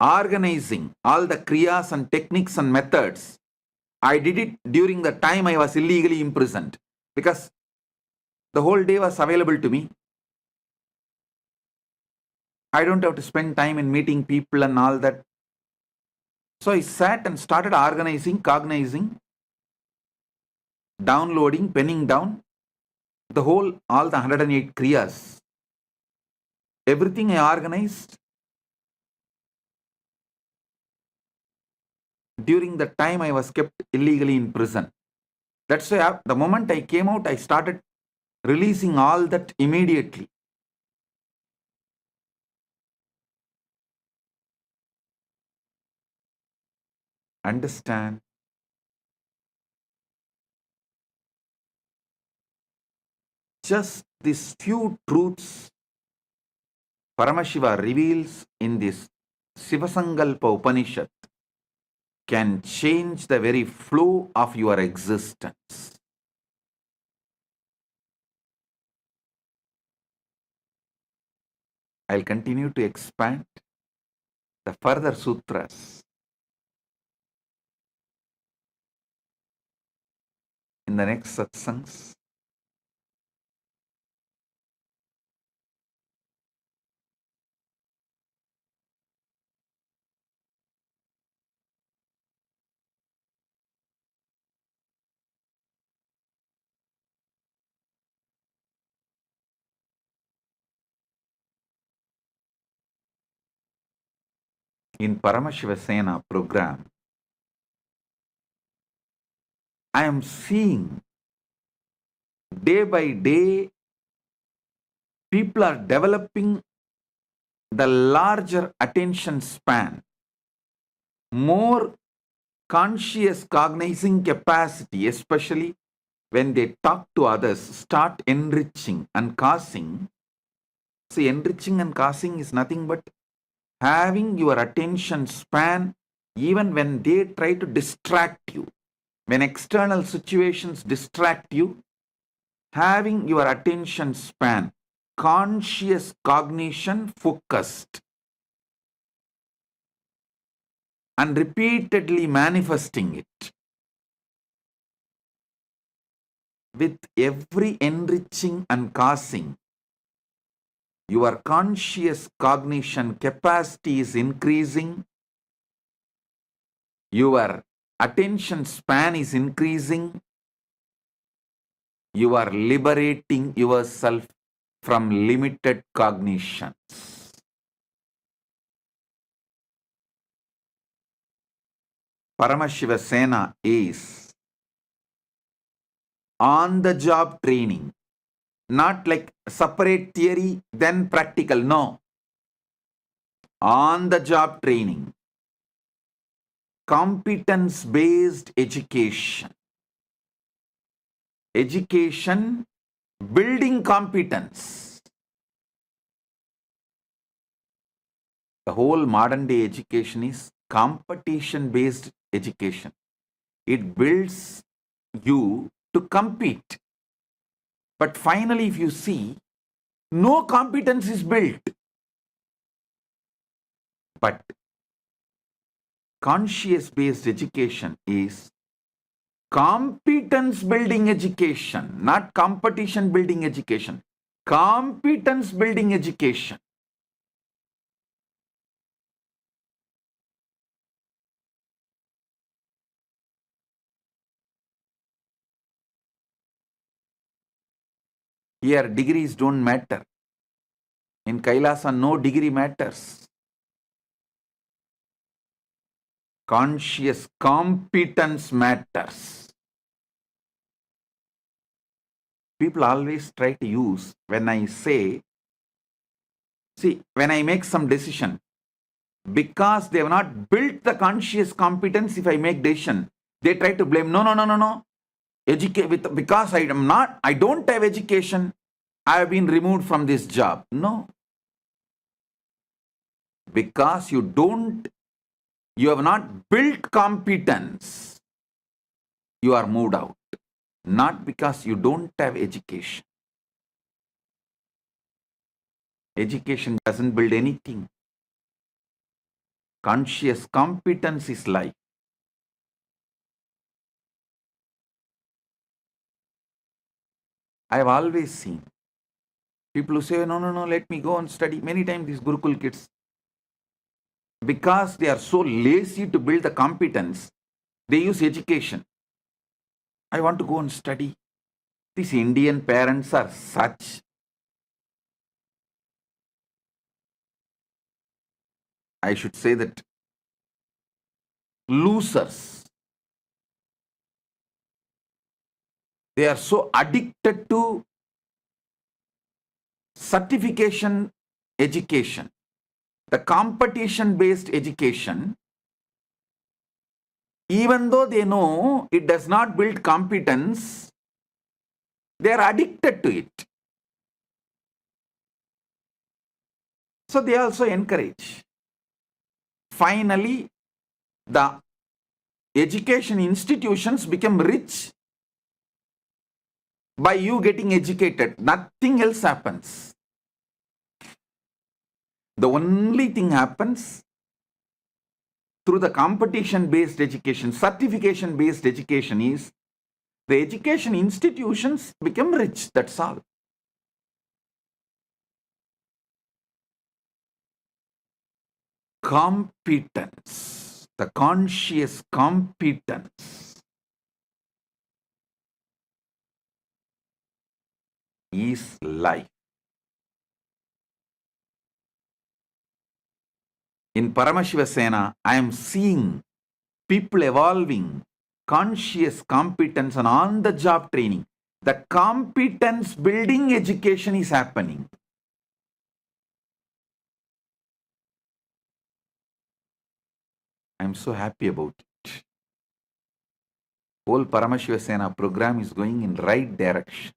organizing all the kriyas and techniques and methods, I did it during the time I was illegally imprisoned because the whole day was available to me. I don't have to spend time in meeting people and all that. So I sat and started organizing, cognizing, downloading, penning down all the 108 kriyas. Everything I organized during the time I was kept illegally in prison. That's why the moment I came out, I started releasing all that immediately. Understand? Just these few truths Paramashiva reveals in this Sivasankalpa Upanishad can change the very flow of your existence. I'll continue to expand the further sutras in the next satsangs. In Paramashiva Sena program, I am seeing day by day people are developing the larger attention span, more conscious cognizing capacity, especially when they talk to others, start enriching and causing. See, enriching and causing is nothing but having your attention span even when they try to distract you. When external situations distract you, having your attention span, conscious cognition focused, and repeatedly manifesting it. With every enriching and causing, your conscious cognition capacity is increasing, your attention span is increasing, you are liberating yourself from limited cognitions. Paramashiva Sena is on-the-job training. Not like separate theory, then practical. No. On-the-job training. Competence-based education. Education building competence. The whole modern day education is competition-based education. It builds you to compete. But finally, if you see, no competence is built. But conscious-based education is competence building education, not competition building education. Competence building education. Here, degrees don't matter. In Kailasa, no degree matters. Conscious competence matters. People always try to use, when I say, see, when I make some decision, because they have not built the conscious competence, if I make decision, they try to blame, no. Because I don't have education, I have been removed from this job. No. Because you have not built competence, you are moved out. Not because you don't have education. Education doesn't build anything. Conscious competence is life. I have always seen people who say, no, let me go and study. Many times these Gurukul kids, because they are so lazy to build the competence, they use education. I want to go and study. These Indian parents are such. I should say that losers. They are so addicted to certification education, the competition-based education, even though they know it does not build competence, they are addicted to it. So they also encourage. Finally, the education institutions become rich by you getting educated. Nothing else happens. The only thing happens through the competition-based education, certification-based education is the education institutions become rich. That's all. Competence, the conscious competence is life. In Paramashiva Sena, I am seeing people evolving conscious competence and on-the-job training. The competence building education is happening. I am so happy about it. Whole Paramashiva Sena program is going in right direction.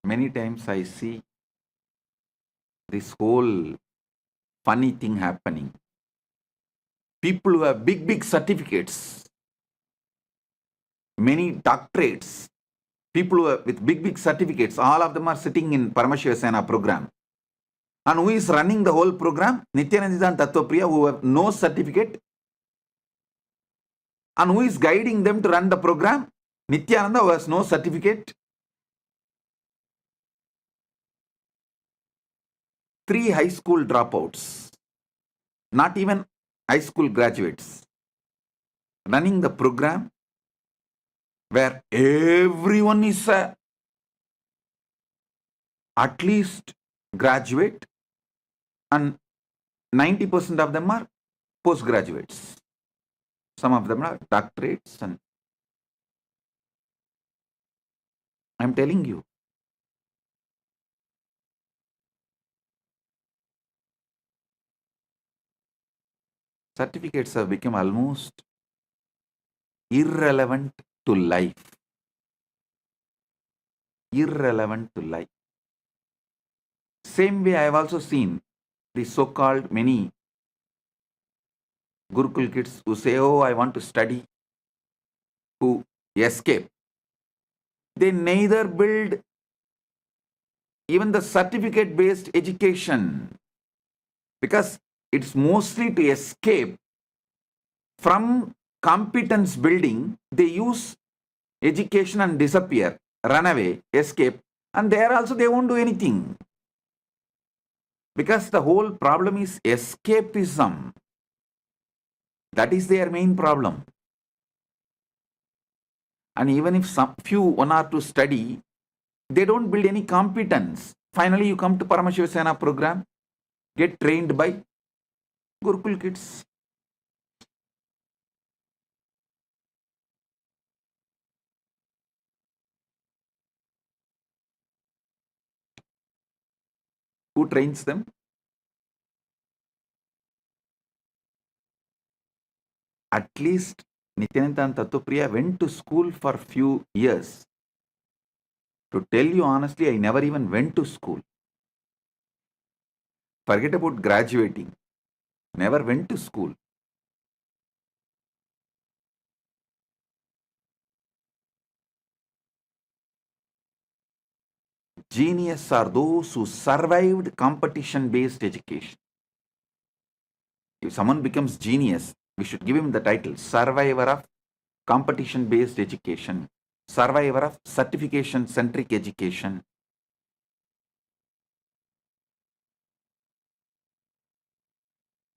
Many times I see this whole funny thing happening. People who have big certificates, many doctorates, people who are with big certificates, all of them are sitting in Paramashiva Sena program. And who is running the whole program? Nithyananda and Tattvapriya, who have no certificate. And who is guiding them to run the program? Nithyananda, who has no certificate. 3 high school dropouts, not even high school graduates, running the program where everyone is at least graduate and 90% of them are postgraduates. Some of them are doctorates, and I'm telling you, certificates have become almost irrelevant to life. Irrelevant to life. Same way I have also seen the so-called many Gurukul kids who say, oh, I want to study, who escape. They neither build even the certificate-based education, because it's mostly to escape from competence building. They use education and disappear, run away, escape, and there also they won't do anything. Because the whole problem is escapism. That is their main problem. And even if some few, 1 or 2 study, they don't build any competence. Finally, you come to Paramashiva program, get trained by Gurukul kids. Who trains them? At least Nithyananda and Tattvapriya went to school for few years. To tell you honestly, I never even went to school. Forget about graduating. Never went to school. Genius are those who survived competition-based education. If someone becomes genius, we should give him the title survivor of competition-based education, survivor of certification-centric education.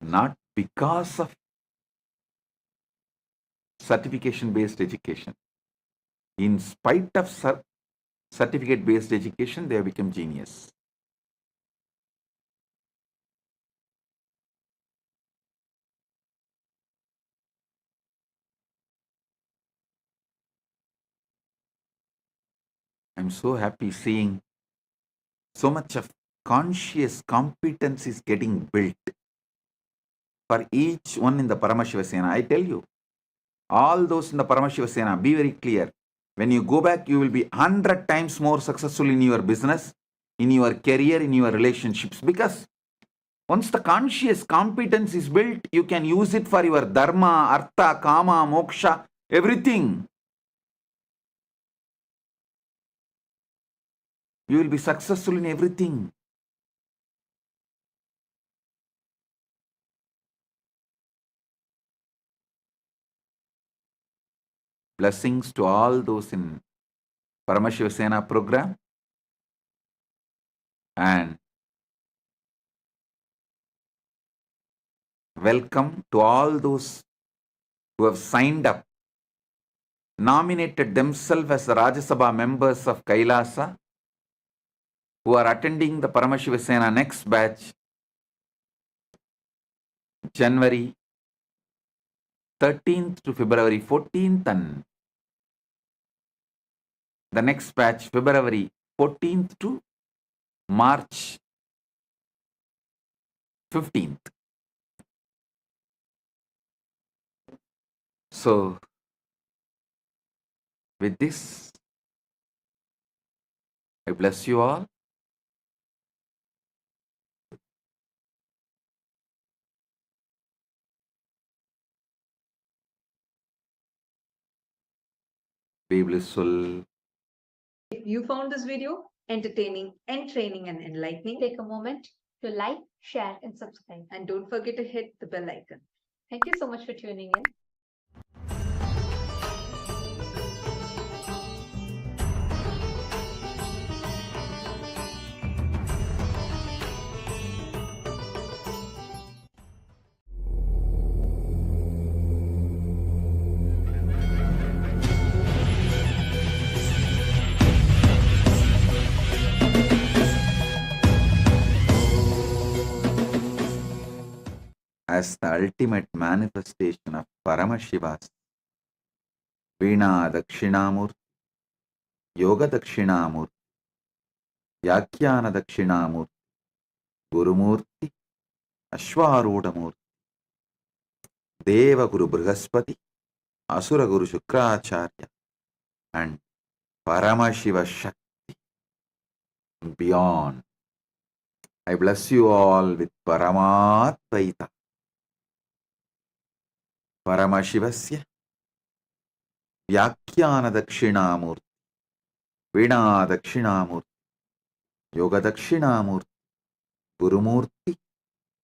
Not because of certification-based education. In spite of certificate-based education, they have become genius. I'm so happy seeing so much of conscious competence is getting built for each one in the Paramashiva Sena. I tell you, all those in the Paramashiva Sena, be very clear. When you go back, you will be 100 times more successful in your business, in your career, in your relationships. Because once the conscious competence is built, you can use it for your dharma, artha, kama, moksha, everything. You will be successful in everything. Blessings to all those in Paramashiva Sena program. And welcome to all those who have signed up, nominated themselves as the Rajya Sabha members of Kailasa, who are attending the Paramashiva Sena next batch, January 13th to February 14th, and the next batch, February 14th to March 15th. So, with this, I bless you all. Be blissful. If you found this video entertaining, entraining, and enlightening, Take a moment to like, share, and subscribe. and don't forget to hit the bell icon. Thank you so much for tuning in. as the ultimate manifestation of Paramashiva's Veena Dakshinamurthy, Yoga Dakshinamurthy, Vyakhyana Dakshinamurthy, Gurumurthy, Ashwarudamurthy, Deva Guru Brihaspati, Asura Guru Shukracharya, and Paramashiva Shakti beyond. I bless you all with Paramatvaita. Paramashivasya Vyakhyana Dakshinamurti, Veena Dakshinamurti, Yoga Dakshinamurti, Gurumurti,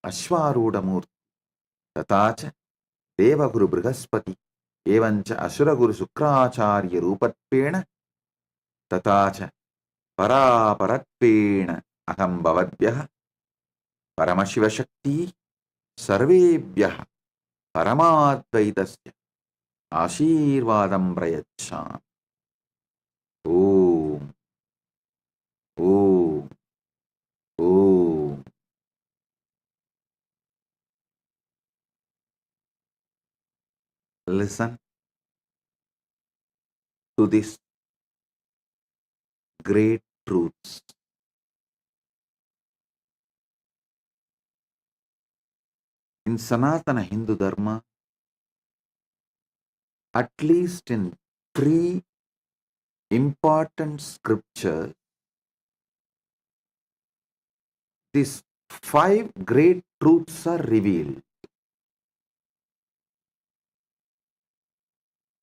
Ashwarudamurti, Tatacha Deva Guru Brihaspati, Evancha Asura Guru Shukracharya Rupatpena, Tatacha Paraparatpena Aham Bhavadvyaha, Paramashiva Shakti Sarvebhyaha Paramadvaitasya Ashirvadam Prayacham. Om. Om. Om. Listen to these great truths. In Sanatana Hindu Dharma, at least in 3 important scriptures, these 5 great truths are revealed.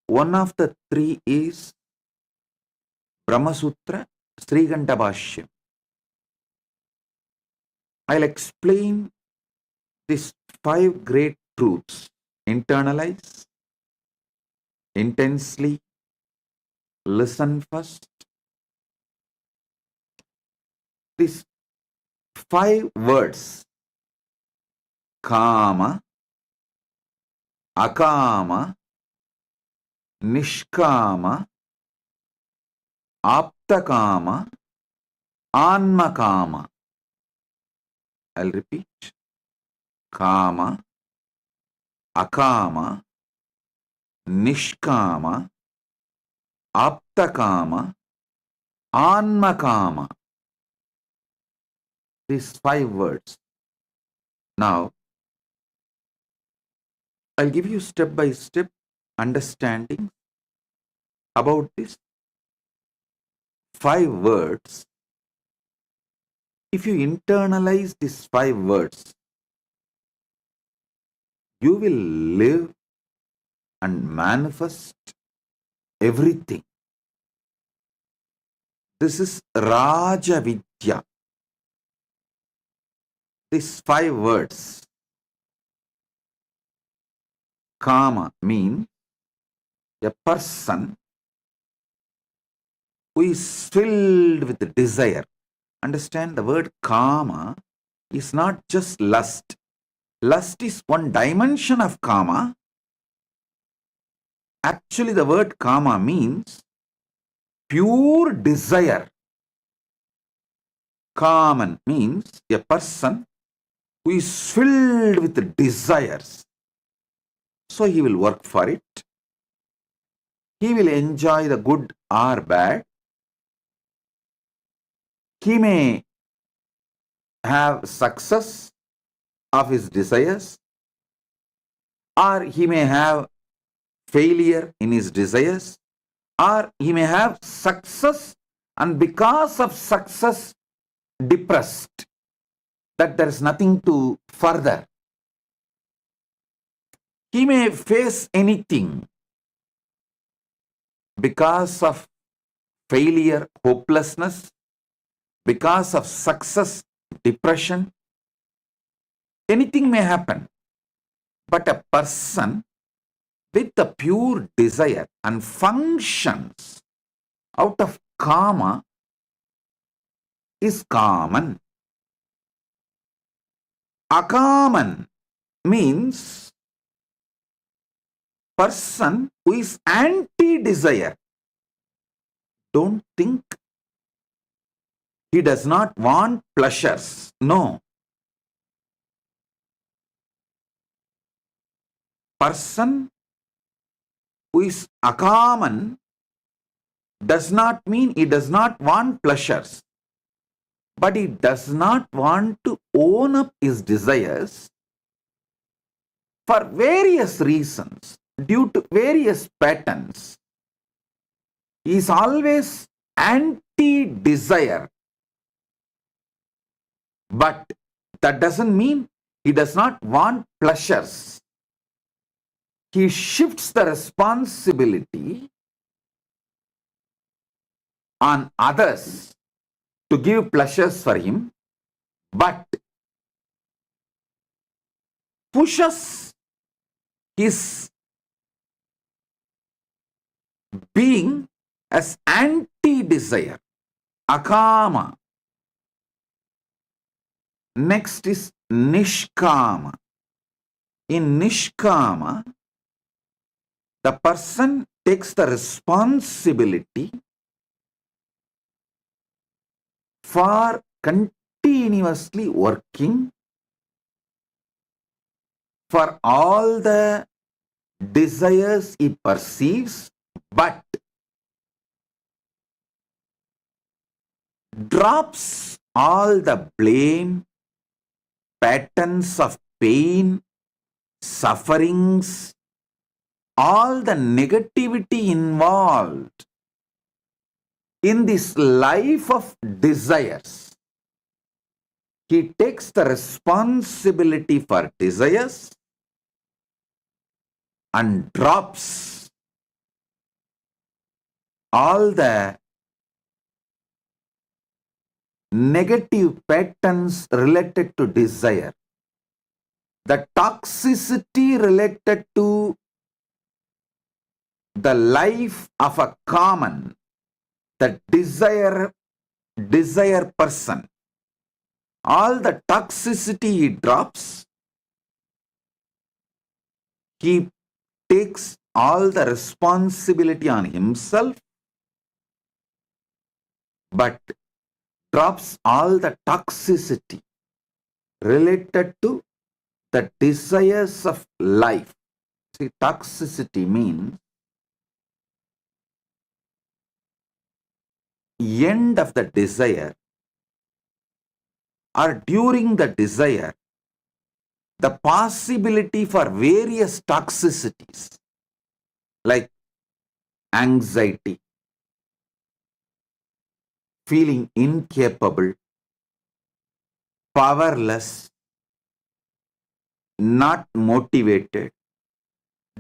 One of the 3 is Brahma Sutra, Srikantha Bhashya. I'll explain these 5 great truths. Internalize, intensely, listen first. These 5 words, Kama, Akama, Nishkama, Aptakama, Anmakama. I'll repeat. Kama, Akama, Nishkama, Aptakama, Anmakama. These 5 words. Now, I'll give you step by step understanding about these 5 words. If you internalize these 5 words, you will live and manifest everything. This is Raja Vidya. These 5 words. Kama means a person who is filled with desire. Understand, the word Kama is not just lust. Lust is one dimension of Kama. Actually, the word Kama means pure desire. Kaman means a person who is filled with desires. So he will work for it. He will enjoy the good or bad. He may have success of his desires, or he may have failure in his desires, or he may have success and because of success depressed, that there is nothing to further. He may face anything because of failure, hopelessness, because of success, depression. Anything may happen. But a person with a pure desire and functions out of Kama is Kaman. Akaman means person who is anti-desire. Don't think he does not want pleasures. No. person who is Akaman does not mean he does not want pleasures, but he does not want to own up his desires for various reasons, due to various patterns. He is always anti-desire. But that doesn't mean he does not want pleasures. He shifts the responsibility on others to give pleasures for him, but pushes his being as anti-desire, Akama. Next is Nishkama. In Nishkama, the person takes the responsibility for continuously working for all the desires he perceives, but drops all the blame, patterns of pain, sufferings, all the negativity involved in this life of desires. He takes the responsibility for desires and drops all the negative patterns related to desire, the toxicity related to the life of a common, the desire person. All the toxicity he drops, he takes all the responsibility on himself, but drops all the toxicity related to the desires of life. See, toxicity means end of the desire or during the desire, the possibility for various toxicities like anxiety, feeling incapable, powerless, not motivated,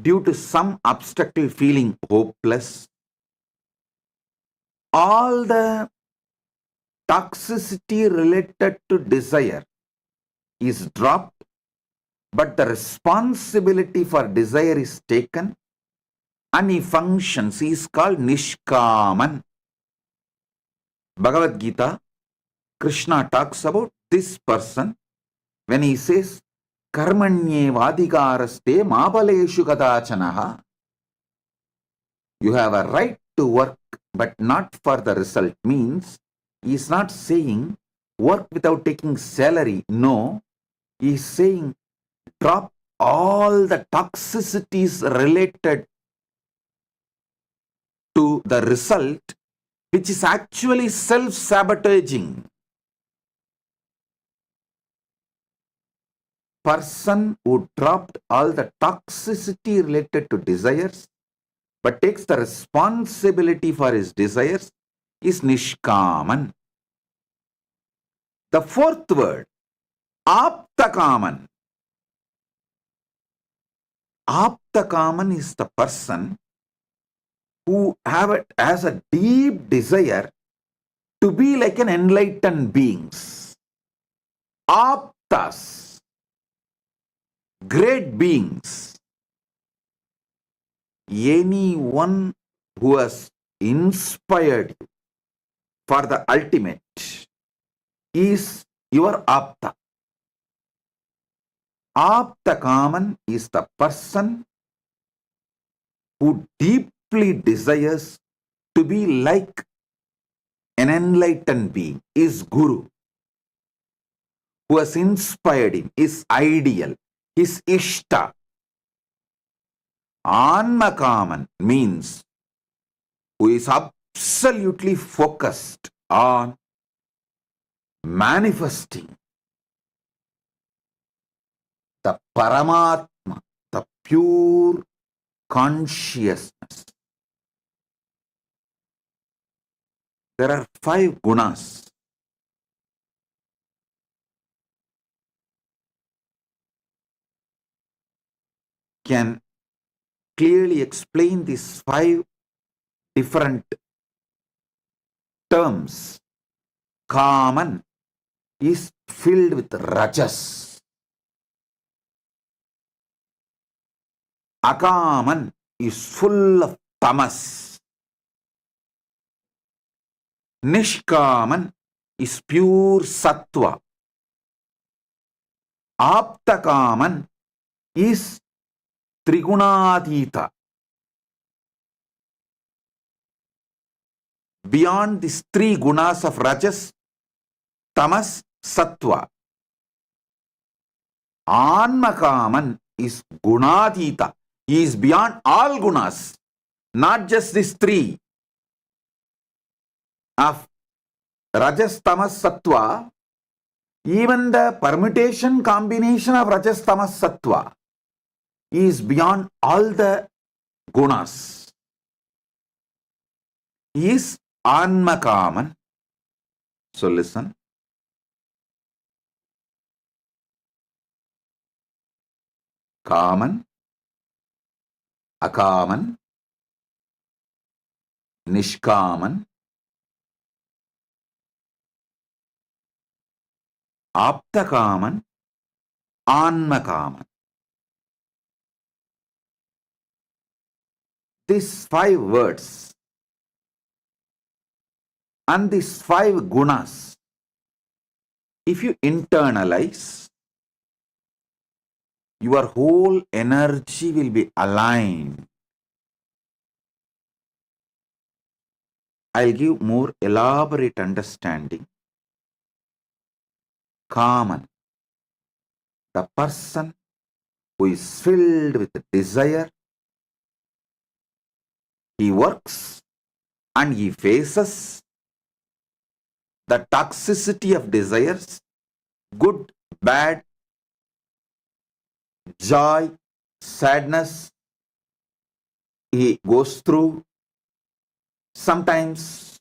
due to some obstacle feeling hopeless. All the toxicity related to desire is dropped, but the responsibility for desire is taken and he functions. He is called Nishkaman. Bhagavad Gita, Krishna talks about this person when he says, Karmanye vadikaraste mabaleshu kadachanaha. You have a right to work, but not for the result. Means he is not saying work without taking salary. No, he is saying drop all the toxicities related to the result, which is actually self-sabotaging. Person who dropped all the toxicity related to desires but takes the responsibility for his desires is Nishkaman. The fourth word, Aptakaman. Aptakaman is the person who has a deep desire to be like an enlightened beings. Aptas, great beings. Anyone who has inspired you for the ultimate is your Apta. Aptakaman is the person who deeply desires to be like an enlightened being, is Guru, who has inspired him, is ideal, his Ishta. Anmakama means who is absolutely focused on manifesting the Paramatma, the pure consciousness. There are 5 gunas. Can clearly explain these 5 different terms. Kaman is filled with rajas. Akaman is full of tamas. Nishkaman is pure sattva. Aptakaman is trigunadita. Beyond these 3 gunas of rajas, tamas, sattva, Anmakaman is gunadita. He is beyond all gunas, not just these 3 of rajas, tamas, sattva. Even the permutation combination of rajas, tamas, sattva is beyond all the gunas. He is Anmakaman. So listen. Kaman, Akaman, Nishkaman, Aptakaman, Anmakaman. These 5 words and these 5 gunas, if you internalize, your whole energy will be aligned. I'll give more elaborate understanding. Kaman, the person who is filled with desire, he works and he faces the toxicity of desires, good, bad, joy, sadness, he goes through. Sometimes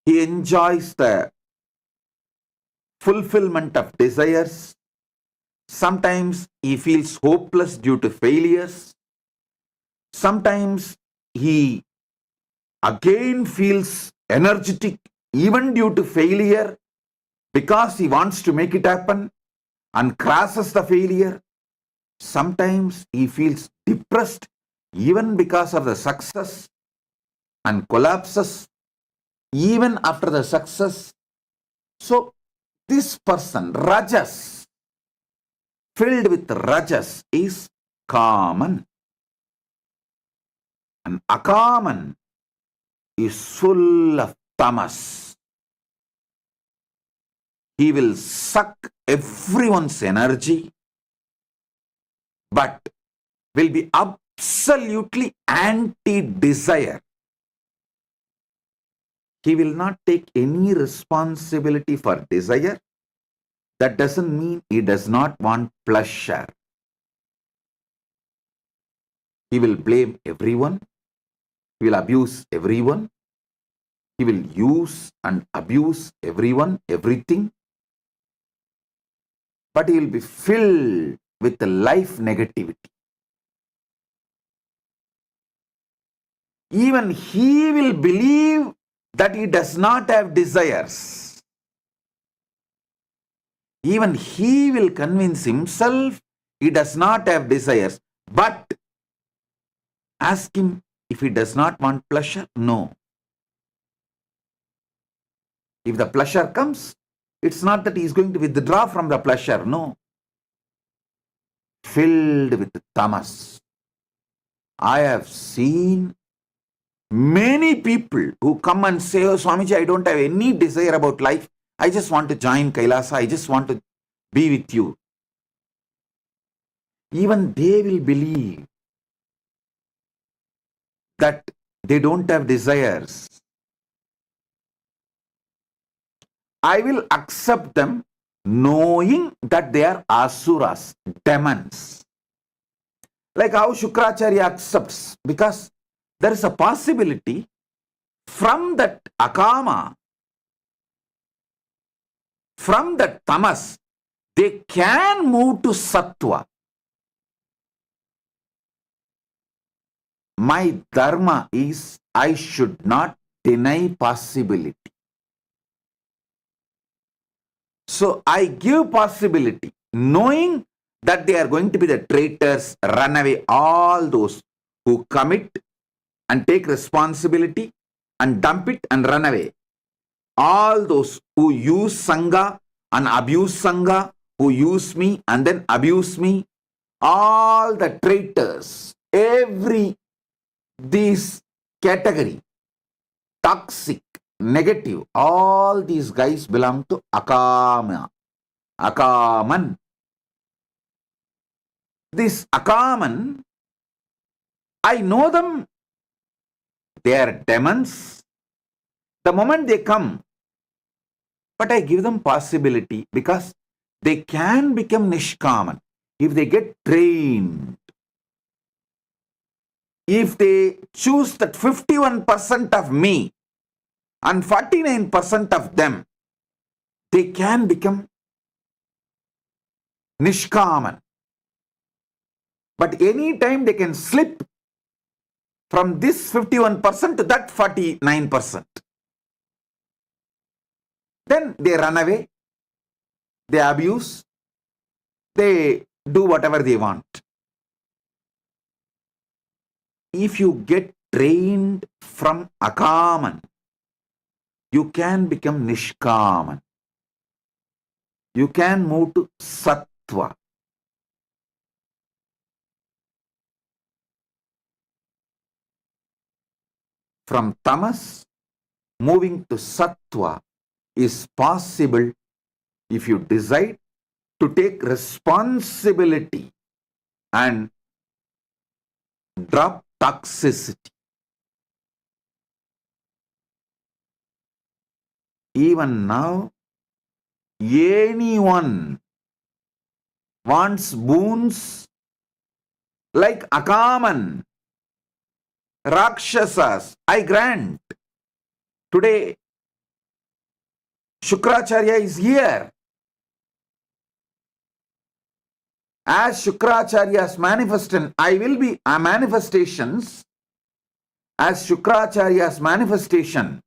he enjoys the fulfillment of desires. Sometimes he feels hopeless due to failures. Sometimes he again feels energetic even due to failure because he wants to make it happen and crashes the failure. Sometimes he feels depressed even because of the success and collapses even after the success. So this person, Rajas, filled with Rajas, is Kaman. And Akaman is full of Tamas. He will suck everyone's energy, but will be absolutely anti-desire. He will not take any responsibility for desire. That doesn't mean he does not want pleasure. He will blame everyone. He will abuse everyone. He will use and abuse everyone, everything. But he will be filled with life negativity. Even he will believe that he does not have desires. Even he will convince himself he does not have desires. But ask him if he does not want pleasure. No. If the pleasure comes, it's not that he is going to withdraw from the pleasure. No. Filled with tamas. I have seen many people who come and say, "Oh, Swamiji, I don't have any desire about life. I just want to join Kailasa. I just want to be with you." even they will believe that they don't have desires. I will accept them knowing that they are asuras, demons. Like how Shukracharya accepts, because there is a possibility from that Akama, from that tamas, they can move to sattva. My dharma is I should not deny possibility. So I give possibility, knowing that they are going to be the traitors, run away, all those who commit and take responsibility and dump it and run away. All those who use Sangha and abuse Sangha, who use me and then abuse me, all the traitors, every this category, toxic, negative, all these guys belong to Akama, Akaman. This Akaman, I know them, they are demons. The moment they come, but I give them possibility because they can become Nishkaman if they get trained. If they choose that 51% of me and 49% of them, they can become Nishkaman. But any time they can slip from this 51% to that 49%. Then they run away, they abuse, they do whatever they want. If you get trained from Akaman, you can become Nishkaman. You can move to Sattva. From Tamas, moving to Sattva is possible if you decide to take responsibility and drop toxicity. Even now, anyone wants boons like Akaman, Rakshasas, I grant. Today, Shukracharya is here. As Shukracharya's manifestation, I will be a manifestations. As Shukracharya's manifestation,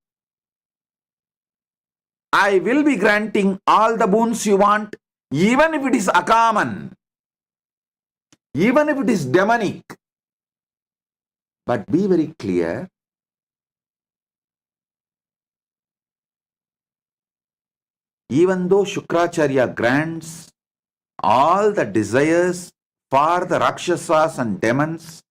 I will be granting all the boons you want, even if it is Akaman, even if it is demonic. But be very clear, even though Shukracharya grants all the desires for the Rakshasas and demons,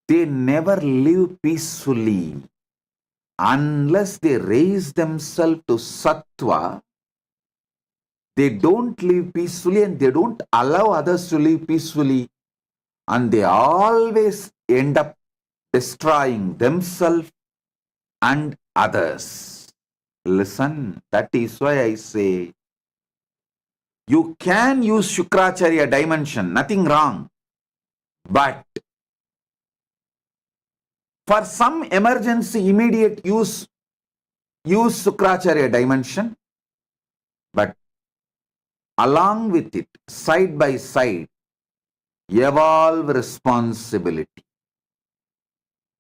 they never live peacefully unless they raise themselves to Sattva. They don't live peacefully and they don't allow others to live peacefully, and they always end up destroying themselves and others. Listen, that is why I say, you can use Shukracharya dimension, nothing wrong. But for some emergency, immediate use Shukracharya dimension. But along with it, side by side, evolve responsibility.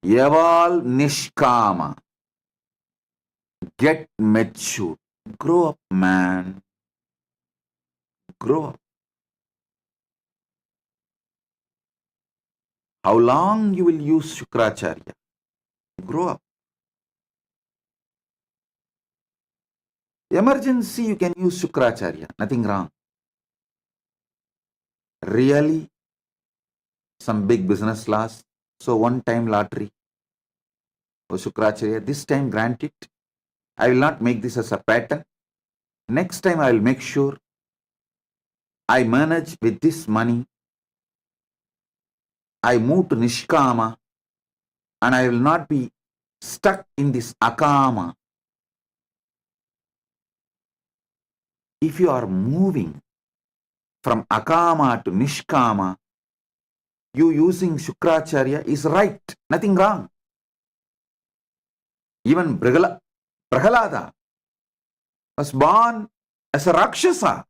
Evolve Nishkama. Get mature. Grow up, man. Grow up. How long you will use Shukracharya? Grow up. Emergency, you can use Shukracharya. Nothing wrong. Really, some big business loss. So one-time lottery. Oh, Shukracharya, this time grant it. I will not make this as a pattern. Next time I will make sure I manage with this money, I move to Nishkama, and I will not be stuck in this Akama. If you are moving from Akama to Nishkama, you using Shukracharya is right, nothing wrong. Even Prahalada was born as a Rakshasa,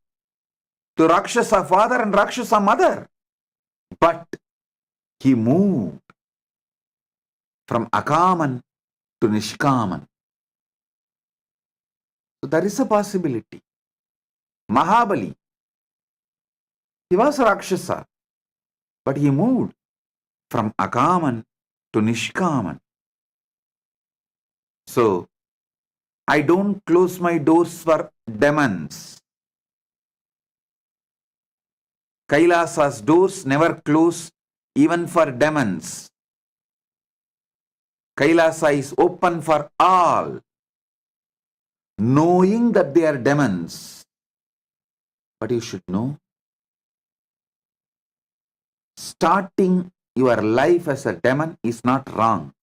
to Rakshasa father and Rakshasa mother. But he moved from Akaman to Nishkaman. So there is a possibility. Mahabali, he was a Rakshasa, but he moved from Akaman to Nishkaman. So, I don't close my doors for demons. Kailasa's doors never close even for demons. Kailasa is open for all. Knowing that they are demons. But you should know, starting your life as a demon is not wrong.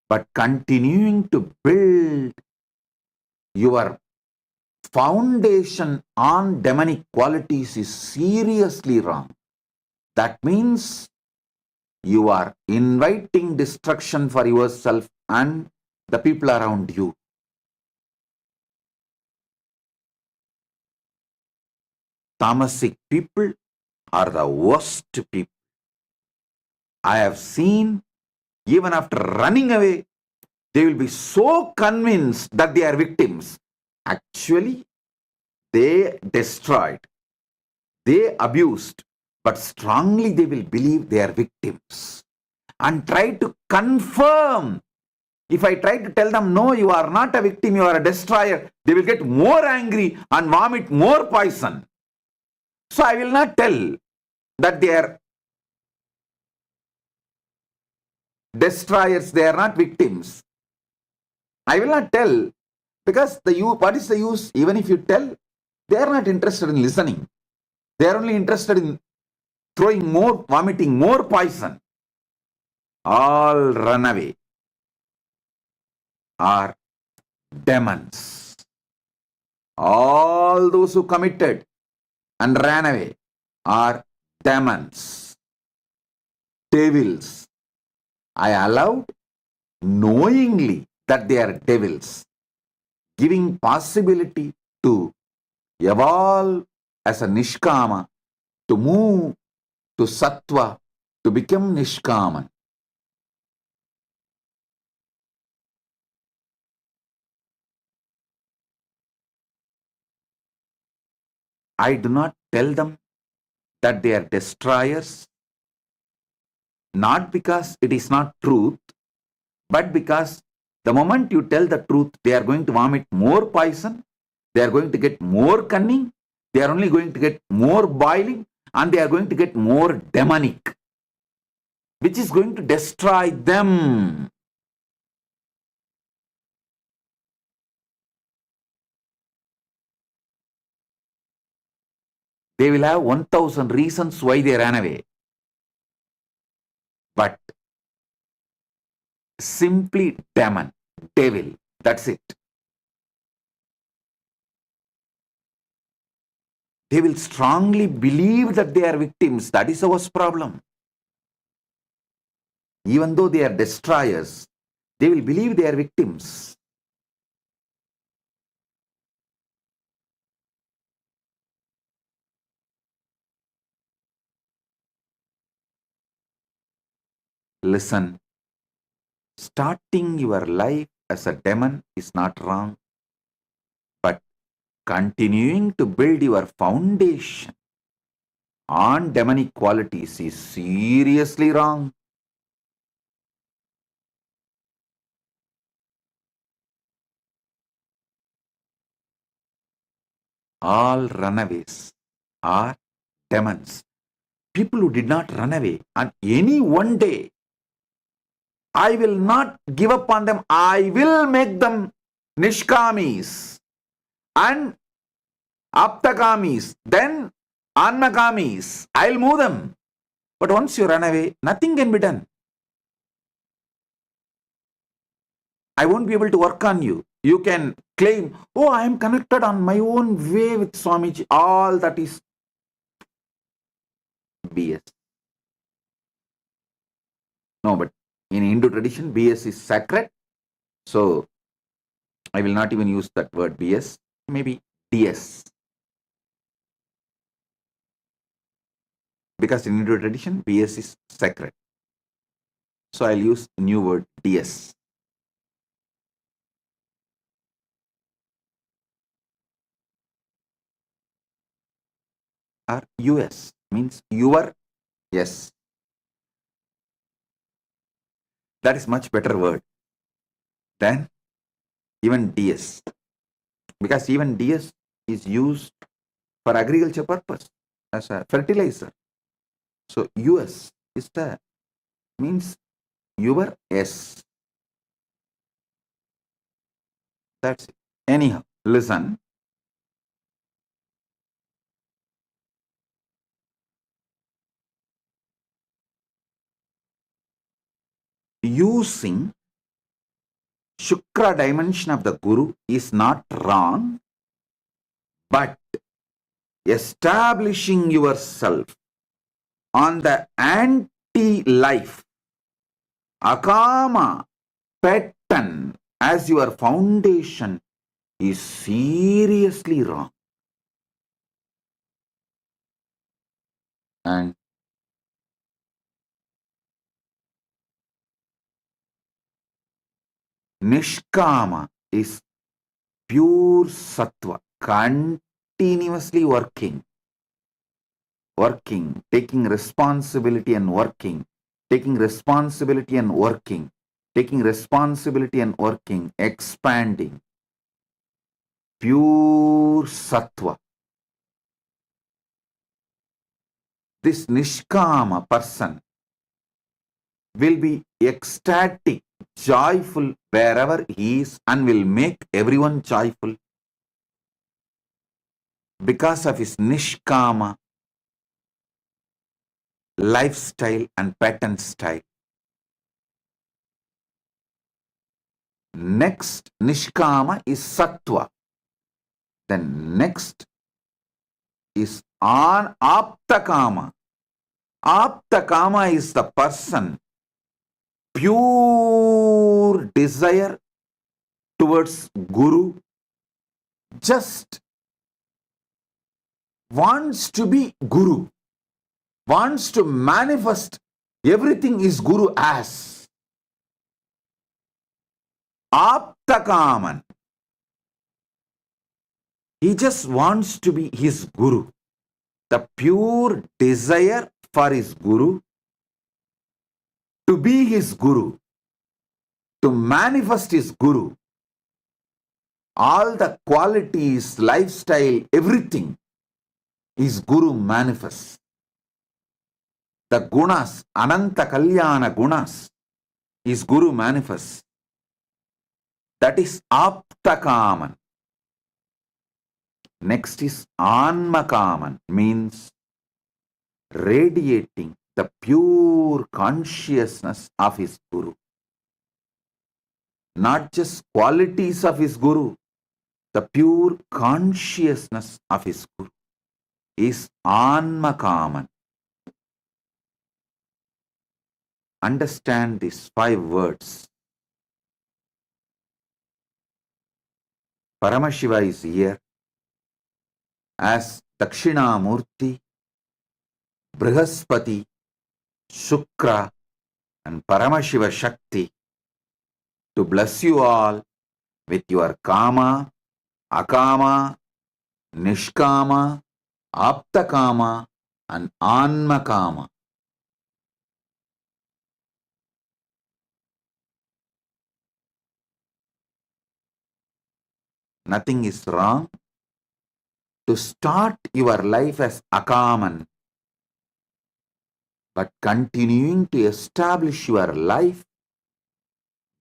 But continuing to build your foundation on demonic qualities is seriously wrong. That means you are inviting destruction for yourself and the people around you. Tamasic people are the worst people. I have seen, even after running away, they will be so convinced that they are victims. Actually, they destroyed, they abused, but strongly they will believe they are victims and try to confirm. If I try to tell them, no, you are not a victim, you are a destroyer, they will get more angry and vomit more poison. So I will not tell that they are destroyers, they are not victims. I will not tell, because what is the use? Even if you tell, they are not interested in listening. They are only interested in vomiting more poison. All run away are demons. All those who committed and ran away are demons, devils. I allowed knowingly that they are devils, giving possibility to evolve as a Nishkama, to move to Sattva, to become Nishkaman. I do not tell them that they are destroyers, not because it is not truth, but because the moment you tell the truth, they are going to vomit more poison, they are going to get more cunning, they are only going to get more boiling, and they are going to get more demonic, which is going to destroy them. They will have 1,000 reasons why they ran away. But simply demon, devil, that's it. They will strongly believe that they are victims. That is our problem. Even though they are destroyers, they will believe they are victims. Listen, starting your life as a demon is not wrong, but continuing to build your foundation on demonic qualities is seriously wrong. All runaways are demons. People who did not run away, and any one day, I will not give up on them. I will make them Nishkamis and Aptakamis. Then Anmakamis, I'll move them. But once you run away, nothing can be done. I won't be able to work on you. You can claim, oh, I am connected on my own way with Swamiji. All that is BS. No, but in Hindu tradition, BS is sacred. So I will not even use that word BS. Maybe DS. Because in Hindu tradition, BS is sacred. So I'll use new word DS. Or US means your yes. That is much better word than even DS. Because even DS is used for agriculture purpose as a fertilizer. So US is the means your S. That's it. Anyhow, listen. Using Shukra dimension of the Guru is not wrong, but establishing yourself on the anti-life Akama pattern as your foundation is seriously wrong. And Nishkama is pure sattva, continuously working, taking responsibility and working, taking responsibility and working, taking responsibility and working, expanding. Pure sattva. This Nishkama person will be ecstatic, joyful wherever he is and will make everyone joyful because of his Nishkama lifestyle and pattern style. Next Nishkama is Sattva. Then next is Aptakama. Aptakama is the person pure desire towards Guru, just wants to be Guru, wants to manifest everything is Guru as. Aptakaman. He just wants to be his Guru. The pure desire for his Guru, to be his Guru, to manifest his Guru, all the qualities, lifestyle, everything his Guru manifests. The gunas, Ananta Kalyana gunas, his Guru manifests. That is Aptakaman. Next is Anmakaman, means radiating the pure consciousness of his Guru. Not just qualities of his Guru, the pure consciousness of his Guru is Anmakaman. Understand these 5 words. Paramashiva is here as Dakshinamurthy, Brihaspati, Shukra and Paramashiva Shakti to bless you all with your Kama, Akama, Nishkama, Aptakama and Anmakama. Nothing is wrong to start your life as Akaman, but continuing to establish your life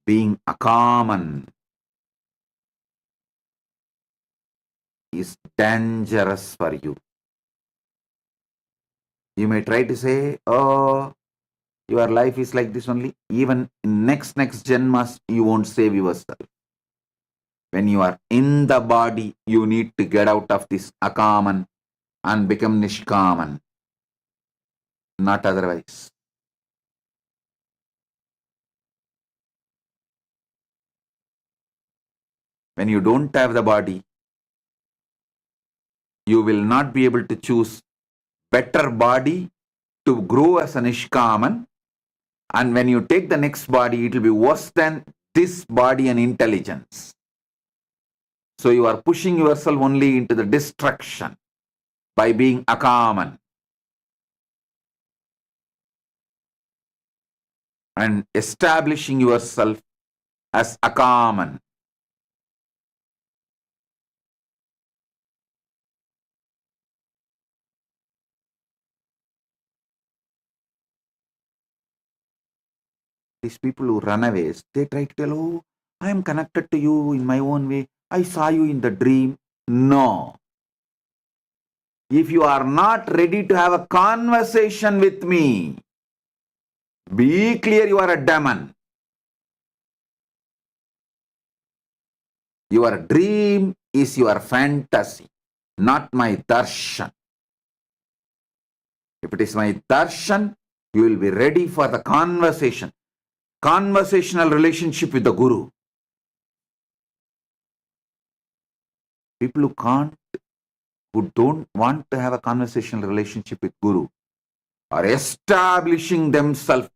being Akaman is dangerous for you. You may try to say, oh, your life is like this only. Even in next Janmas, you won't save yourself. When you are in the body, you need to get out of this Akaman and become Nishkaman. Not otherwise. When you don't have the body, you will not be able to choose better body to grow as a Nishkaman. And when you take the next body, it will be worse than this body and intelligence. So you are pushing yourself only into the destruction by being Akaman and establishing yourself as Akaman. These people who run away, they try to tell, oh, I am connected to you in my own way. I saw you in the dream. No. If you are not ready to have a conversation with me, be clear you are a demon. Your dream is your fantasy, not my darshan. If it is my darshan, you will be ready for the conversation. Conversational relationship with the Guru. People who don't want to have a conversational relationship with Guru are establishing themselves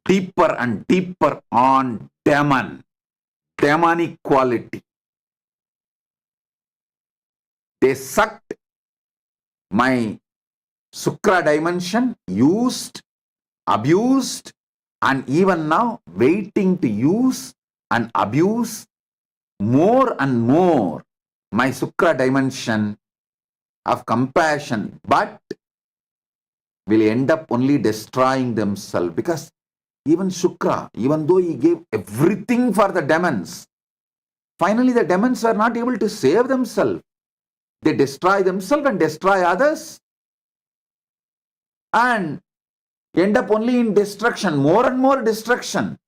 deeper and deeper on demonic quality. They sucked my Sukra dimension, used, abused, and even now waiting to use and abuse more and more my Sukra dimension of compassion, but will end up only destroying themselves, because even Shukra, even though he gave everything for the demons, finally the demons are not able to save themselves. They destroy themselves and destroy others and end up only in destruction, more and more destruction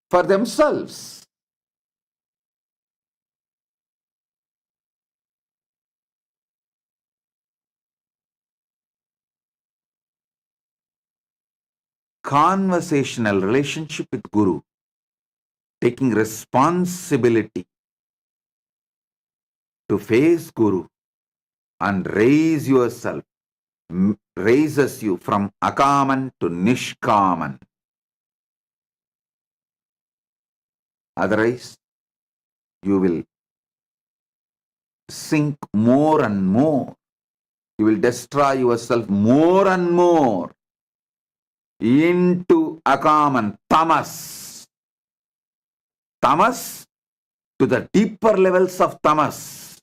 for themselves. Conversational relationship with Guru, taking responsibility to face Guru and raise yourself, raises you from Akaman to Nishkaman. Otherwise, you will sink more and more. You will destroy yourself more and more into Akaman, tamas. Tamas to the deeper levels of tamas.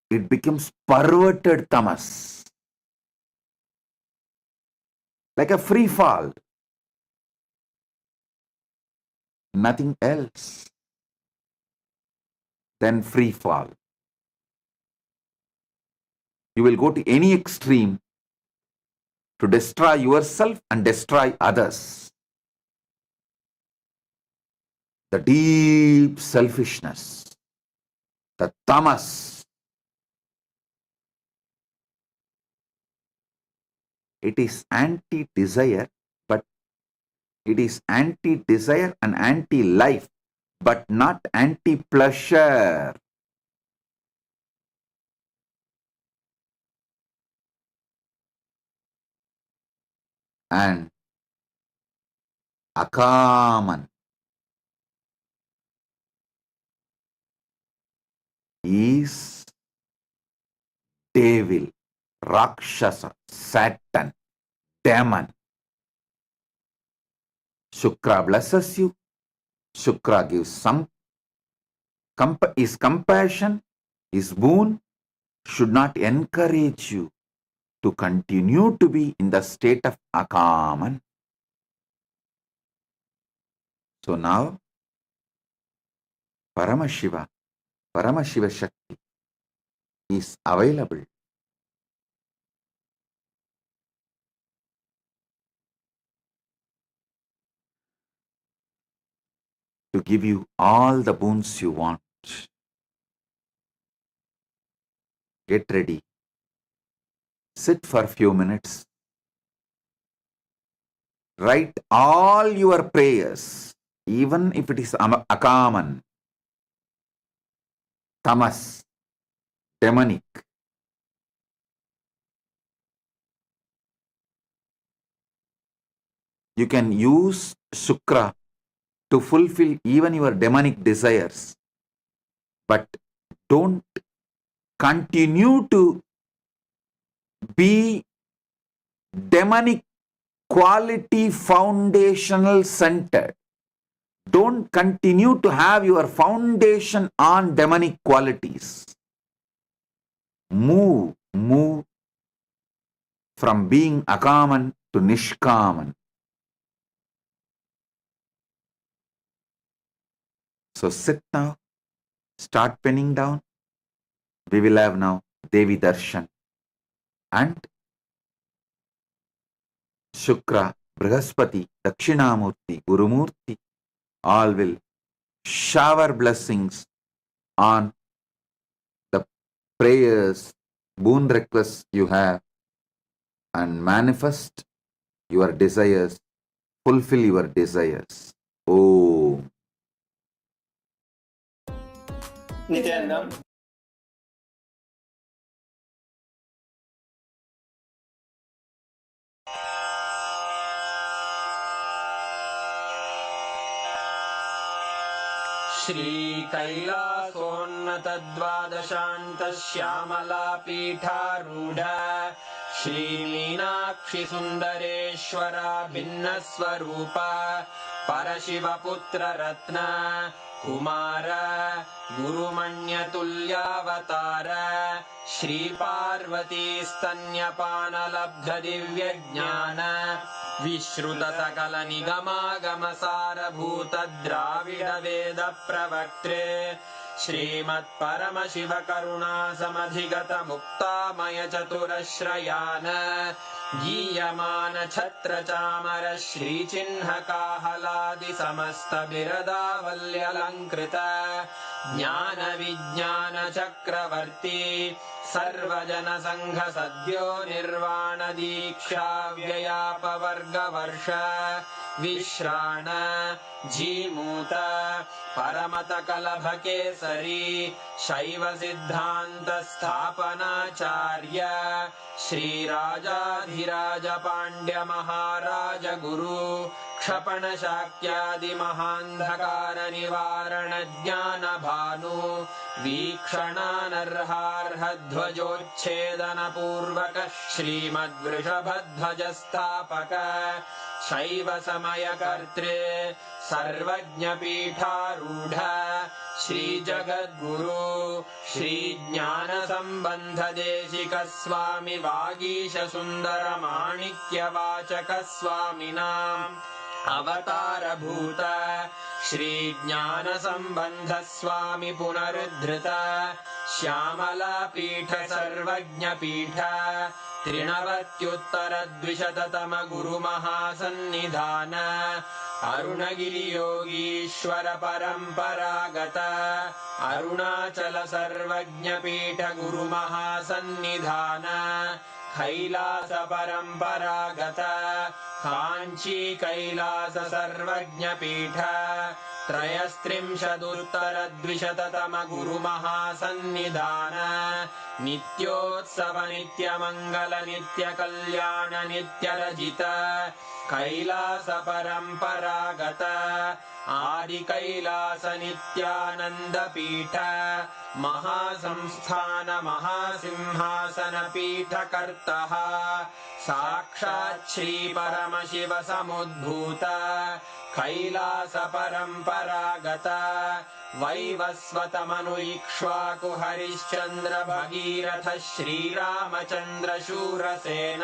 It becomes perverted tamas. Like a free fall. Nothing else than free fall. You will go to any extreme to destroy yourself and destroy others. The deep selfishness, the tamas, it is anti-desire, but it is anti-desire and anti-life, but not anti-pleasure. And Akaman is devil, Rakshasa, Satan, demon. Shukra blesses you. Shukra gives some, his compassion, his boon should not encourage you to continue to be in the state of Akaman. So now, Paramashiva Shakti is available. To give you all the boons you want. Get ready. Sit for a few minutes. Write all your prayers, even if it is Akaman, Tamas, demonic. You can use Shukra to fulfill even your demonic desires. But don't continue to be demonic quality foundational centered. Don't continue to have your foundation on demonic qualities. Move from being Akaman to Nishkaman. So sit now, start penning down. We will have now Devi Darshan and Shukra, Brihaspati, Dakshinamurthy, Gurumurthy, all will shower blessings on the prayers, boon requests you have and manifest your desires, fulfill your desires. Om. Nithyananda. श्रीकैलासोन्नतद्वादशान्तश्यामलापीठारूढ श्रीमीनाक्षिसुन्दरेश्वरा भिन्नस्वरूप परशिवपुत्ररत्न Kumar गुरुमण्यतुल्यावतार श्रीपार्वतीस्तन्यपानलब्धदिव्यज्ञान विश्रुतसकलनिगमागमसारभूत द्राविडवेदप्रवक्त्रे श्रीमत्परमशिवकरुणासमधिगतमुक्तामयचतुरश्रयान् गीयमान छत्रचामर श्रीचिह्नकाहलादिसमस्तबिरदावल्यलङ्कृत ज्ञानविज्ञानचक्रवर्ती सर्वजनसङ्घसद्यो निर्वाणदीक्षा व्ययापवर्गवर्ष विश्राण Jimuta परमतकलभकेसरी शैवसिद्धान्तस्थापनाचार्य श्रीराजाधिराज पाण्ड्यमहाराज गुरु क्षपणशाक्यादिमहान्धकारनिवारणज्ञानभानु वीक्षणानर्हार्हध्वजोच्छेदनपूर्वक श्रीमद्वृषभध्वजस्थापक शैवसमयकर्त्रे सर्वज्ञपीठारूढ श्रीजगद्गुरु श्रीज्ञानसम्बन्धदेशिकस्वामि वागीशसुन्दरमाणिक्यवाचकस्वामिनाम् अवतारभूत श्रीज्ञानसम्बन्धस्वामि पुनरुद्धृत श्यामलापीठ सर्वज्ञपीठ त्रिनवत्युत्तरद्विशततम गुरुमहासन्निधान अरुणगिरियोगीश्वर परम्परागत अरुणाचल सर्वज्ञपीठ गुरुमहासन्निधान कैलास परम्परागत काञ्ची कैलास सर्वज्ञपीठ त्रयस्त्रिंशदुत्तरद्विशततम गुरुमहासन्निधान नित्योत्सव नित्यमङ्गल नित्यकल्याण नित्यरजित कैलास परम्परागत आदिकैलास नित्यानन्दपीठ महासंस्थान महासिंहासन पीठकर्तः साक्षात् श्री परमशिव समुद्भूत कैलास परम्परागत वैवस्वतमनु इक्ष्वाकु हरिश्चन्द्र भगीरथ श्रीरामचन्द्र शूरसेन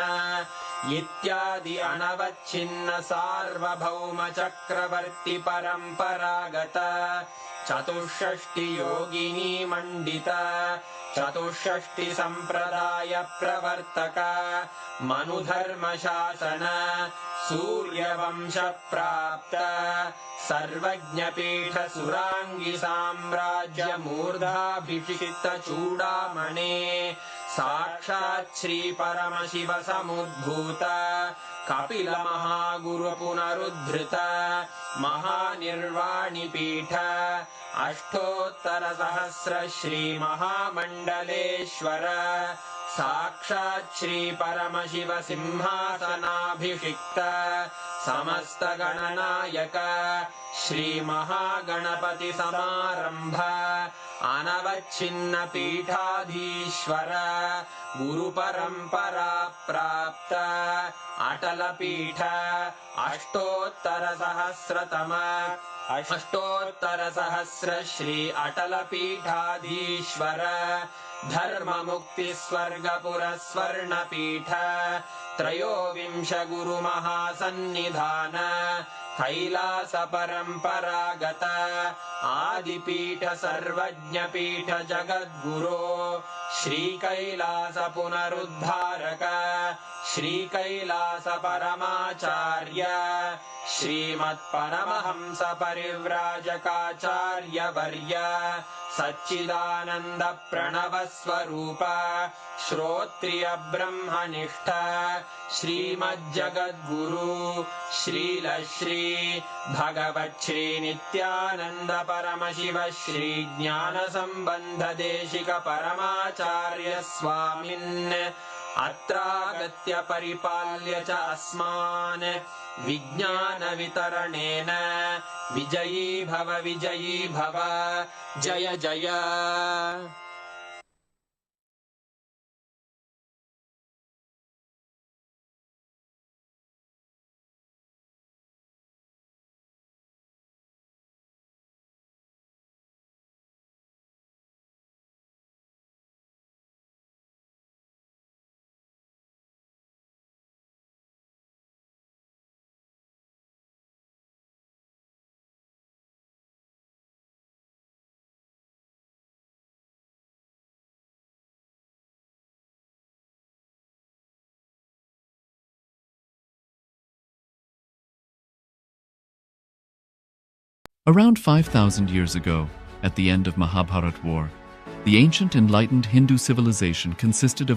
इत्यादि अनवच्छिन्न सार्वभौम चक्रवर्ति परम्परागत चतुष्षष्टि योगिनी मण्डित चतुष्षष्टि संप्रदाय प्रवर्तक मनुधर्म शासन सूर्यवंश प्राप्त सर्वज्ञपीठ सुरांगी साम्राज्य मूर्धाभिषिक्त चूडामणे साक्षात् श्री परमशिव समुद्भूत कपिल महागुरु पुनरुद्धृत महानिर्वाणि पीठ अष्टोत्तर सहस्र श्री महामण्डलेश्वर साक्षात् श्री परमशिव सिंहासनाभिषिक्त समस्त गणनायक श्री महागणपति समारंभ अनवच्छिन्न पीठाधीश्वर गुरु परंपरा प्राप्त अटल पीठ अष्टोत्तर सहस्र श्री अटल पीठाधीश्वर धर्म मुक्ति स्वर्गपुर स्वर्ण पीठ त्रयोविंश गुरु महासन्निधान कैलास परंपरागत आदिपीठ सर्वज्ञ पीठ जगद्गुरो श्री कैलास पुनरुद्धारक श्री कैलास परमाचार्य श्रीमत्परमहंस परिव्राजकाचार्य वर्य सच्चिदानंद प्रणव स्वरूप श्रोत्रिय ब्रह्मनिष्ठ श्रीमज्जगद्गुरु श्रील श्री भगवत् श्री नित्यानंद परमशिव श्री ज्ञान संबंध देशिक परमाचार्य स्वामिन् अत्रागत्य परिपाल्य च अस्मान् विज्ञान वितरणेन विजयी भव जय जय। Around 5,000 years ago, at the end of Mahabharat War, the ancient enlightened Hindu civilization consisted of